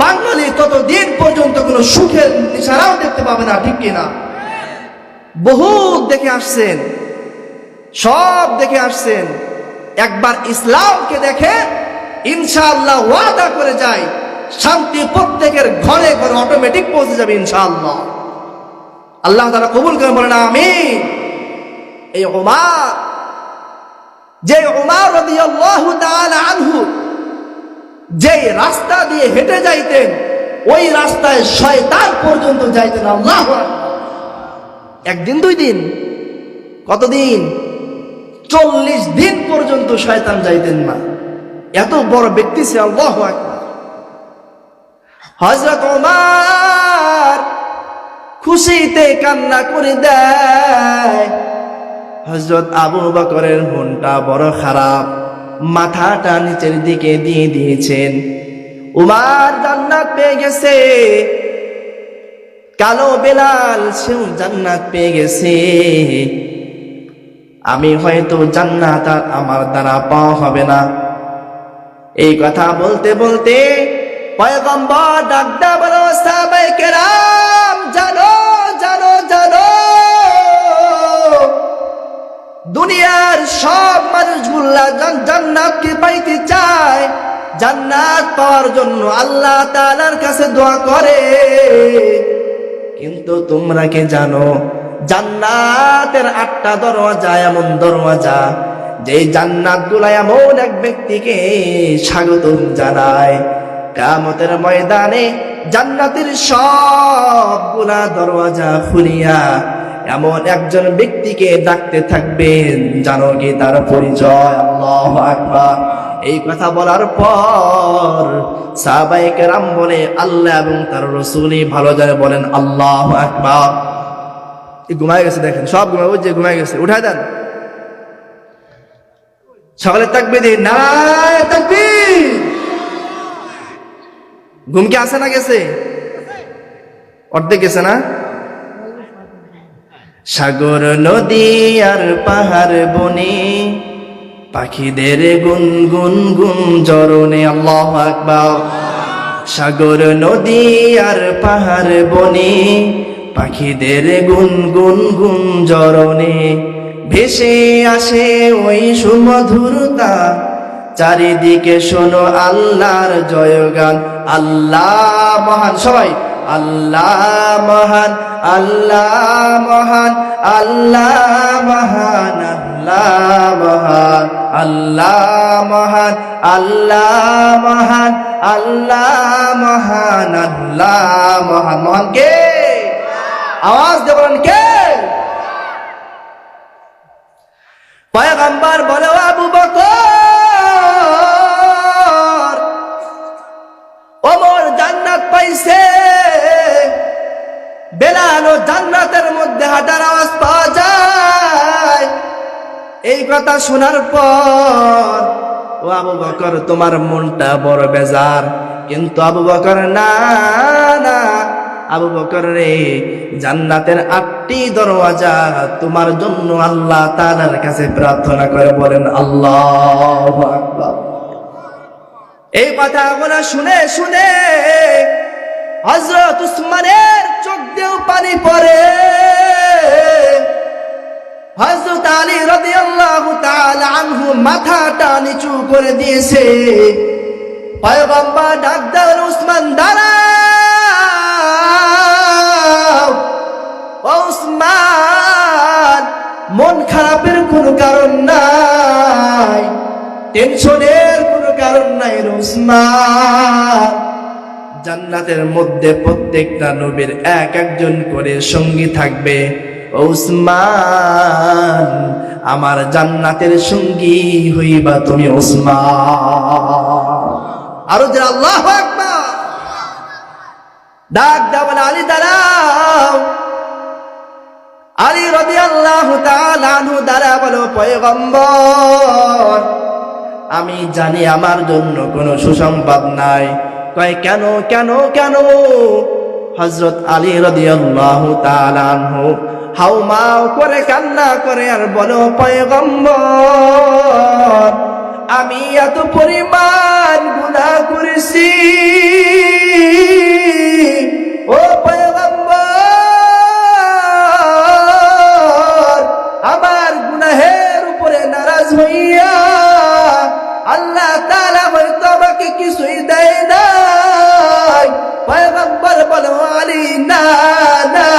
বাঙালি ততদিন পর্যন্ত কোন সুখের নিশানাও দেখতে পাবে না। ঠিক কিনা? বহুত দেখে আসছেন, সব দেখে আসছেন। একবার ইসলামকে দেখে ইনশাআল্লাহ ওয়াদা করে যায় শান্তি প্রত্যেকের ঘরে ঘরে অটোমেটিক পৌঁছে যাবে ইনশাআল্লাহ। আল্লাহ তাআলা কবুল করেন। বলেন আমিন। এই ওমর, যে ওমর রাদিয়াল্লাহু তাআলা আনহু যে রাস্তা দিয়ে হেঁটে যাইতেন ওই রাস্তায় শয়তান পর্যন্ত যাইতেন। আল্লাহু আকবার। একদিন দুই দিন, কতদিন? 40 দিন পর্যন্ত শয়তান যাইতেন না। এত বড় ব্যক্তি ছিল। আল্লাহু আকবার। হযরত ওমর খুশিতে কান্না করে দেয়। হযরত আবু বকরের মনটা বড় খারাপ, মাথাটা নিচের দিকে দিয়ে দিয়েছেন। ওমর জান্নাত পেয়ে গেছে, কালো বেলাল সেও জান্নাত পেয়ে গেছে। আমি হয়তো জান্নাত আর আমার দ্বারা পাওয়া হবে না। এই কথা বলতে বলতে পয়গম্বর ডাক দেয়া বলো, সাহাবায়ে কেরাম জানো জানো জানো মানুষগুলা জান্নাতকে পাইতে চায়, জান্নাত পাওয়ার জন্য আল্লাহ তাআলার কাছে দোয়া করে। কিন্তু তোমরা কি জানো জান্নাতের 8টা দরওয়াজা এমন দরওয়াজা যে জান্নাতগুলা এমন এক ব্যক্তিকে স্বাগতম জানায়। কিয়ামতের ময়দানে জান্নাতের সবগুলা দরওয়াজা খুলিয়া এমন একজন ব্যক্তিকে ডাকতে থাকবেন, জানো কি তার পরিচয়? আল্লাহু আকবার। এই কথা বলার পর সাহাবায়ে কেরাম বলে আল্লাহ এবং তার রাসূলই ভালো জানে, বলেন আল্লাহু আকবার। ঘুমায় গেছে, দেখেন সব ঘুমায় গেছে, উঠায় দেন সকালে তাকবীর দিন, নারায়ে তাকবীর। ঘুম কি আসে না গেছে? অর্ধেক গেছে না? সাগর নদী আর পাহাড় বনে পাখিদের গুনগুন গুঞ্জরণে, আল্লাহু আকবার। সাগর নদী আর পাহাড় বনে পাখিদের গুনগুন গুঞ্জরণে ভেসে আসে ওই সুমধুরতা, চারিদিকে শোনো আল্লাহর জয়গান। আল্লাহ মহান, সবাই আল্লাহ মহান, আল্লাহ মহান, আল্লাহ মহান, আল্লাহ মহান, আল্লাহ মহান, আল্লাহ মহান, আল্লাহ মহান, আল্লাহ মহান। মহান কে? আওয়াজ দিয়ে বলেন কে? পয়গম্বর বলে আবু বকর, ওমর জান্নাত পাইছে, বেলাল ও জান্নাতের মধ্যে হাঁটার আওয়াজ পাওয়া যায়। এই কথা শোনার পর ও আবু বকর, তোমার মনটা বড় বেজার। কিন্তু আবু বকর না, আবু বকর রে, জান্নাতের 8টি দরওয়াজা তোমার জন্য আল্লাহ তাআলার কাছে প্রার্থনা করে, বলেন আল্লাহু আকবার। এই কথাগুলো শুনে শুনে হযরত উসমানের চোখ দিয়েও পানি পড়ে। হযরত আলী রাদিয়াল্লাহু তাআলা আনহু মাথাটা নিচু করে দিয়েছে। পয়গম্বর ডাক দেন, উসমান দাঁড়াও। উসমান, মন খারাপের কোনো কারণ নাই, টেনশনের কোনো কারণ নাই রে উসমান। জান্নাতের মধ্যে প্রত্যেকটা নবীর এক একজন করে সঙ্গী থাকবে। উসমান, আমার জান্নাতের সঙ্গী হইবা তুমি উসমান। আরো যে আল্লাহু আকবার। ডাক দাও, আলী দাঁড়াও। আলী রাদিয়াল্লাহু তাআলা আনহু দাঁড়া বলো, পয়গম্বর, আমি জানি আমার জন্য কোনো সুসংবাদ নাই। কয় কেন কেন কেন? হযরত আলী রাদিয়াল্লাহু তাআলা আনহু হাউমাউ করে কান্না করে আর বলো, পয়গম্বর, আমি এত পরিমাণ গুনাহ করেছি। ও পয়গম্বর, আমার গুনাহের উপরে নারাজ হইয়া আল্লাহ তাআলা হয়তো আমাকে কিছুই দেয় নাই। পয়গম্বর বলো, আলী না না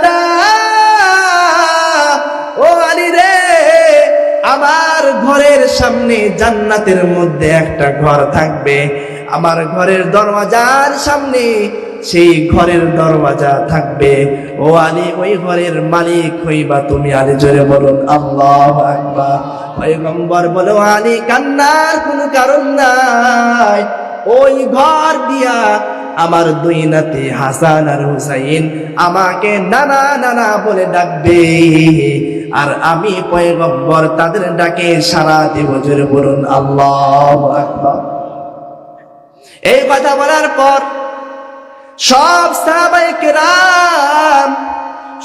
না, ও আলী রে, আমার ঘরের সামনে জান্নাতের মধ্যে একটা ঘর থাকবে, আমার ঘরের দরওয়াজার সামনে সেই ঘরের দরওয়াজা থাকবে। ও আলী, ওই ঘরের মালিক হইবা তুমি। আলী জোরে বলুন আল্লাহু আকবার। পয়গম্বর বলো, আলী, কান্নার কোনো কারণ নাই। ওই ঘর দিয়া আমার 2 নাতি হাসান আর হুসাইন আমাকে নানা নানা বলে ডাকবে, আর আমি পয়গম্বর তাদের ডাকে সাড়া দিব। জোরে বলুন আল্লাহু আকবার। এই কথা বলার পর সব সাহাবায়ে কেরাম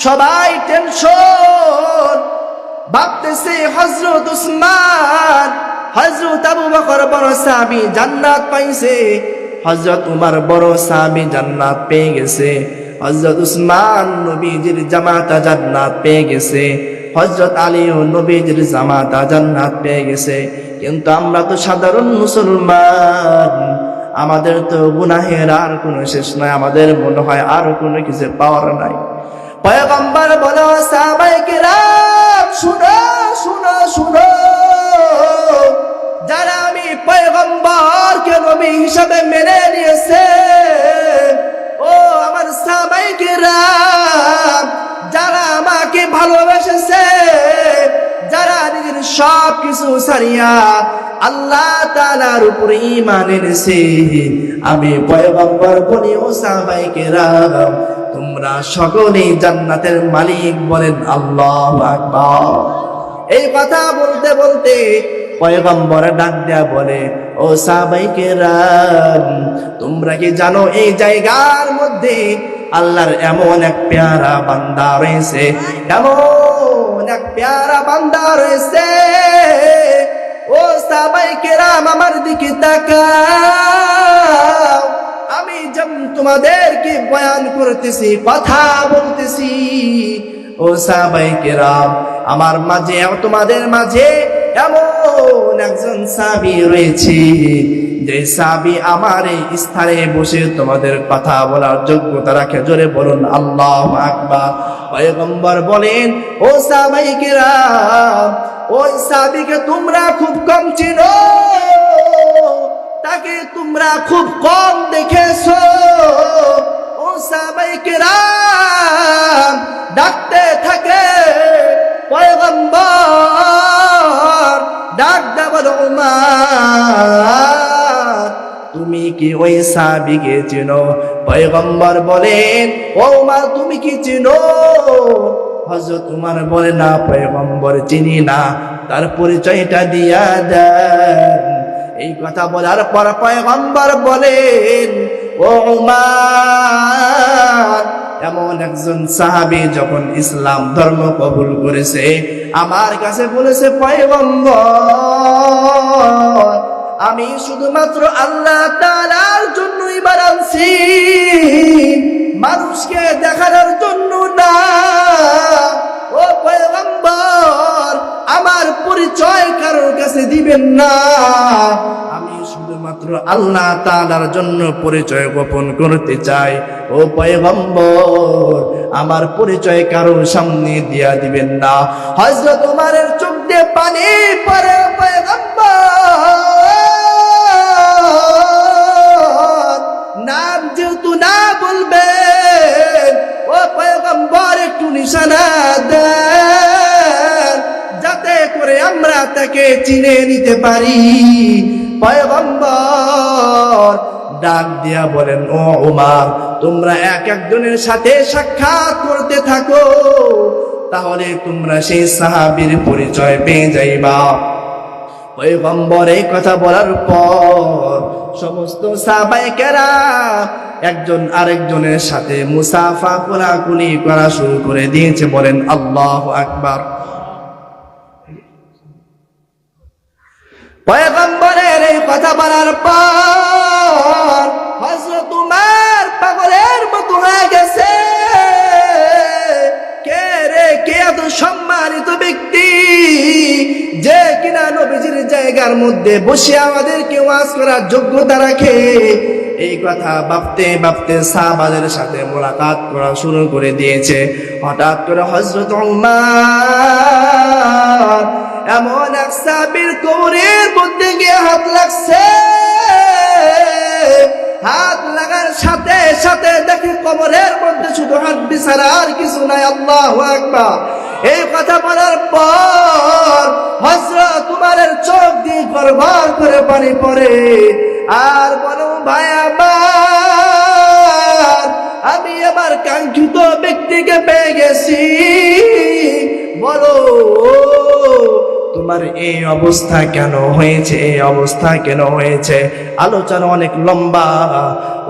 সবাই টেনশন, ভাবতেছে হযরত উসমান, হযরত আবু বকর বড় সাহাবী জান্নাত পাইছে, হযরত উমর বড় সাহাবী জান্নাত পেয়ে গেছে, হযরত উসমান নবীজির জামাতা জান্নাত পেয়ে গেছে, হযরত আলী ও নবীজির জামাতা জান্নাত পেয়ে গেছে, কিন্তু আমরা তো সাধারণ মুসলমান, আমাদের তো গুনাহের আর কোনো শেষ নাই, আমাদের মনে হয় আর কোনো কিছু পাওয়ার নাই। পয়গম্বর বলে, সাহাবায়ে কেরাম শুনো শুনো শুনো, যারা আমি পয়গম্বরকে নবী হিসাবে মেনে নিয়েছে, ও আমার সাহাবায়ে কেরাম, যারা আমাকে ভালোবেসেছে, যারা নিজের সব কিছু ছাড়িয়া আল্লাহ তাআলার উপর ঈমান এনেছে, আমি পয়গম্বর বলি, ও সাহাবায়ে কেরাম, তোমরা সকলেই জান্নাতের মালিক, বলেন আল্লাহু আকবার। এই কথা বলতে বলতে পয়গম্বর ডাক দেয়া বলে, ও সাহাবায়ে কেরাম, তোমরা কি জানো এই জায়গার মধ্যে আল্লাহর এমন এক পেয়ারা বান্দা রয়েছে, এমন এক পেয়ারা বান্দা রয়েছে। ও সাহাবায়ে কেরাম, আমার দিকে তাকাও, আমি যেমন তোমাদেরকে বয়ান করতেছি, কথা বলতেছি। ও সাহাবায়ে কেরাম, আমার মাঝে, তোমাদের মাঝে এমন একজন সাহাবী রয়েছে, যে সাহাবী আমার এই স্থানে বসে তোমাদের কথা বলার যোগ্যতা রাখে। জোরে বলুন আল্লাহু আকবার। পয়গম্বর বলেন, ও সাহাবায়ে কেরাম, ওই সাহাবীকে তোমরা খুব কম চিনো, তাকে তোমরা খুব কম দেখেছো। ও সাহাবায়ে কেরাম ডাকতে থাকে পয়গম্বর, ডাক দে বলো, উমর, তুমি কি ওই সাহাবীকে চিনো? পয়গম্বর বলেন, ও উমর, তুমি কি চিনো? হযরত উমর বলে, না পয়গম্বর, চিনি না, তার পরিচয়টা দিয়া দেন। এই কথা বলার পর পয়গম্বর বলেন, ও উমর, এমন একজন সাহাবী যখন ইসলাম ধর্ম কবুল করেছে, আমার কাছে বলেছে, পয়গম্বর, আমি শুধুমাত্র আল্লাহ তাআলার জন্য ঈমান আনছি, মানুষকে দেখানোর জন্য না। ও পয়গম্বর, আমার পরিচয় কারোর কাছে দিবেন না, আমি শুধুমাত্র আল্লাহ তাআলার জন্য পরিচয় গোপন করতে চাই। ও পয়গম্বর, আমার পরিচয় কারোর সামনে দিয়া দিবেন না। হযরত ওমরের চোখ দিয়ে পানি পড়ে। পয়গম্বর নাম যেহেতু না বলবেন, ও পয়গম্বর একটু নিশানা দেন, যাতে করে আমরা তাকে চিনে নিতে পারি। পয়গম্বর ডাক দিয়া বলেন, ও উমর, তোমরা এক একজনের সাথে সাক্ষাৎ করতে থাকো, তাহলে তোমরা সেই সাহাবীর পরিচয় পেয়ে যাইবা। পয়গম্বর এই কথা বলার পর সমস্ত সাহাবায়ে কেরাম একজন আরেকজনের সাথে মুসাফা কোলাকুলি করা শুরু করে দিয়েছে। বলেন আল্লাহু আকবার। পয়গম্বরের এই কথা বলার পর হযরত উমর পাগলের মতো হয়ে গেছে। কে রে, কে এত সম্মানিত ব্যক্তি যে কিনা নবীজির জায়গার মধ্যে বসে আমাদেরকে ওয়াজ করার যোগ্যতা রাখে? এই কথা ভাবতে ভাবতে সাহাবাদের সাথে মোলাকাত করা শুরু করে দিয়েছে। হঠাৎ করে হযরত উমর এমন এক সাহাবীর কোমরের মধ্যে গিয়ে হাত লাগছে। হাত লাগার সাথে সাথে দেখি কোমরের মধ্যে শুধু হাড্ডি ছাড়া আর কিছু নাই। আল্লাহু আকবার। এই কথা বলার পর হযরত উমরের চোখ দিয়ে গড়গড় করে পানি পড়ে। আর বলো, ভাই আমার, আমি আমার কাঙ্ক্ষিত ব্যক্তিকে পেয়ে গেছি। বলো, তোমার এই অবস্থা কেন হয়েছে? এই অবস্থা কেন হয়েছে? আলোচনা অনেক লম্বা।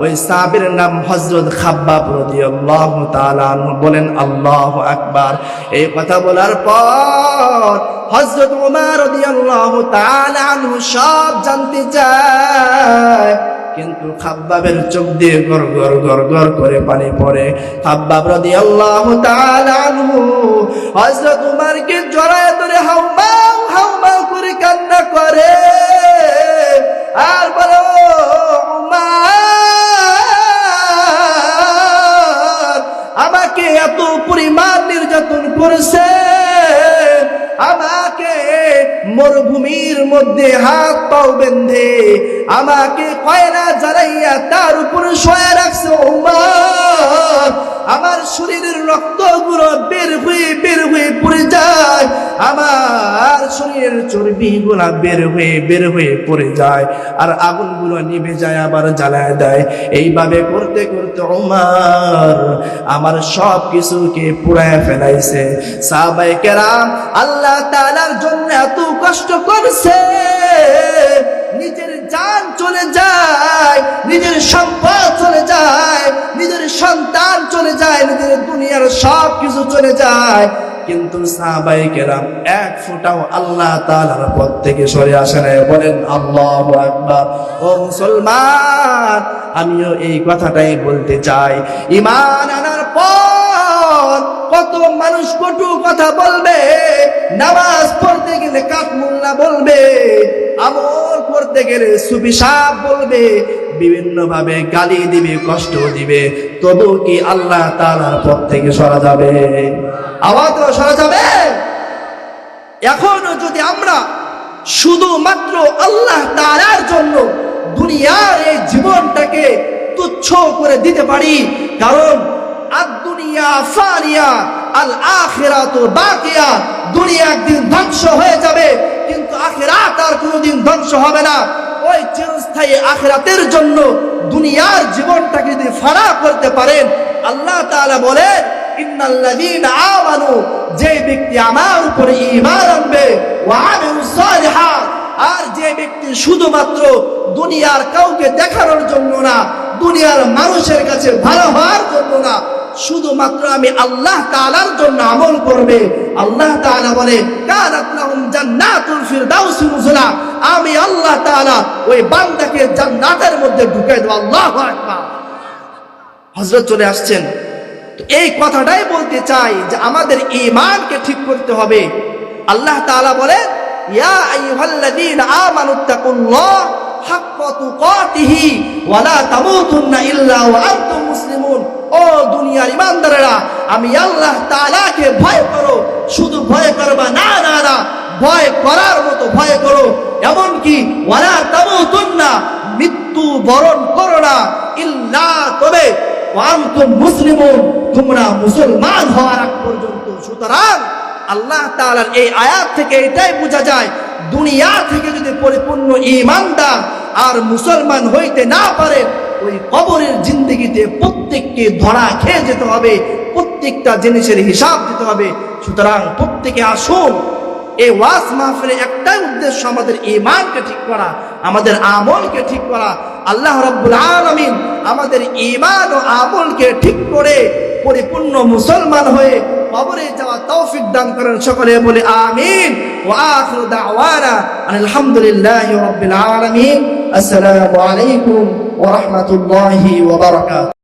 ওই সাহাবীর নাম হযরত খাব্বাব রাদিয়াল্লাহু তাআলা আনহু। বলেন আল্লাহু আকবার। এই কথা বলার পর হযরত ওমর রাদিয়াল্লাহু তাআলা আনহু সব জানতে চায়, কিন্তু খাব্বাবের চোখ দিয়ে গর গর গর গর করে পানি পড়ে। খাব্বাব রাদিয়াল্লাহু তাআলা আনহু হযরত উমরকে জড়ায় ধরে হাউমাউ হাউমাউ করে কান্না করে আর বলে, উমর আমাকে এত পরিমাণ নির্যাতন করেছে, আমাকে মরুভূমির মধ্যে হাত পাও বেঁধে আমাকে কয়লা জ্বালাইয়া তার উপরে শোয়া রাখছে। উমর আমার শরীরের রক্তগুলো বের হয়ে পড়ে যায়, আমার শরীরের চর্বিগুলা বের হয়ে পড়ে যায়, আর আগুনগুলো নিভে যায় আবার জ্বালায় দেয়। এইভাবে করতে করতে উমর আমার সব কিছুকে পুড়ায় ফেলাইছে। সাহাবায়ে কেরাম আল্লাহ তাআলার জন্য এত কষ্ট করছে, নিজের জান চলে যায়, নিজের সম্পদ চলে যায়, নিজের সন্তান চলে যায়, নিজের দুনিয়ার সব কিছু চলে যায়, কিন্তু সাহাবায়ে কেরাম এক ফোঁটাও আল্লাহ তাআলার পথ থেকে সরে আসে না। বলেন আল্লাহু আকবার। ও মুসলমান, আমিও এই কথাটাই বলতে চাই, ঈমান আনার পর কত মানুষ কটু কথা বলবে, নামাজ পড়তে গেলে কাঠমুল্লা বলবে, আমল করতে গেলে সুফি সাহেব বলবে, বিভিন্ন ভাবে গালি দিবে, কষ্ট দিবে, তবু কি আল্লাহ তাআলার পথ থেকে সরা যাবে? আওয়াজ সরা যাবে? এখনো যদি আমরা শুধুমাত্র আল্লাহ তাআলার জন্য দুনিয়ার এই জীবনটাকে তুচ্ছ করে দিতে পারি, কারণ আদ-দুনিয়া ফানিয়া আল আখিরাতু বাকিয়া, দুনিয়া একদিন ধ্বংস হয়ে যাবে, কিন্তু আখিরাত আর কোনোদিন ধ্বংস হবে না। ওই চিরস্থায়ী আখিরাতের জন্য দুনিয়ার জীবনটাকে যদি ফানা করতে পারেন, আল্লাহ তাআলা বলেন, ইন্নাল্লাযীনা আমানু, যে ব্যক্তি আমার উপরে ঈমান আনবে, ওয়া আমিলুস সালিহাত, আর যে ব্যক্তি শুধুমাত্র দুনিয়ার কাউকে দেখানোর জন্য না, দুনিয়ার মানুষের কাছে ভালো হওয়ার জন্য না, শুধুমাত্র আমি আল্লাহ তাআলার জন্য আমল করবে, আল্লাহ তাআলা বলে, কানাত লাহুম জান্নাতুল ফিরদাউস নুজুলা, আমি আল্লাহ তাআলা ওই বান্দাকে জান্নাতের মধ্যে ঢুকিয়ে দেব। আল্লাহু আকবার। হযরত চলে আসছেন, তো এই কথাটাই বলতে চাই যে আমাদের ঈমানকে ঠিক করতে হবে। আল্লাহ তাআলা বলে, ইয়া আইয়ুহাল্লাযীনা আমানুত্তাকুল্লাহ হাক্কা তুকাতিহি ওয়া লা তামুতুন্না ইল্লা ওয়া আনতুম মুসলিমুন। ও দুনিয়ার ঈমানদারেরা, আমি আল্লাহ তাআলাকে ভয় করো, শুধু ভয় করবা না, না না, ভয় করার মতো ভয় করো, এমনকি ওয়া লা তামুতুন্না, মৃত্যু বরণ করো না, ইল্লা, তবে ওয়া আনতুম মুসলিমুন, তোমরা মুসলমান হওয়ার আগ পর্যন্ত। সুতরাং আল্লাহ তাআলার এই আয়াত থেকে এটাই বোঝা যায়, দুনিয়া থেকে যদি পরিপূর্ণ ঈমানদার আর মুসলমান হইতে না পারে, ওই কবরের জিন্দেগিতে প্রত্যেককে ধরা খেয়ে যেতে হবে, প্রত্যেকটা জিনিসের হিসাব দিতে হবে। সুতরাং প্রত্যেকে আসুন, এই ওয়াজ মাহফিলে একটাই উদ্দেশ্য, আমাদের ঈমানকে ঠিক করা, আমাদের আমলকে ঠিক করা। আল্লাহ রাব্বুল আলামিন আমাদের ঈমান ও আমলকে ঠিক করে পরিপূর্ণ মুসলমান হয়ে কবরে যাওয়া তৌফিক দান করেন। সকলে বলে আমিন। ওয়া আখিরু দাওয়ানা আলহামদুলিল্লাহি রাব্বিল আলামিন। আসসালামু আলাইকুম ওয়া রাহমাতুল্লাহি ওয়া বারাকাতুহু।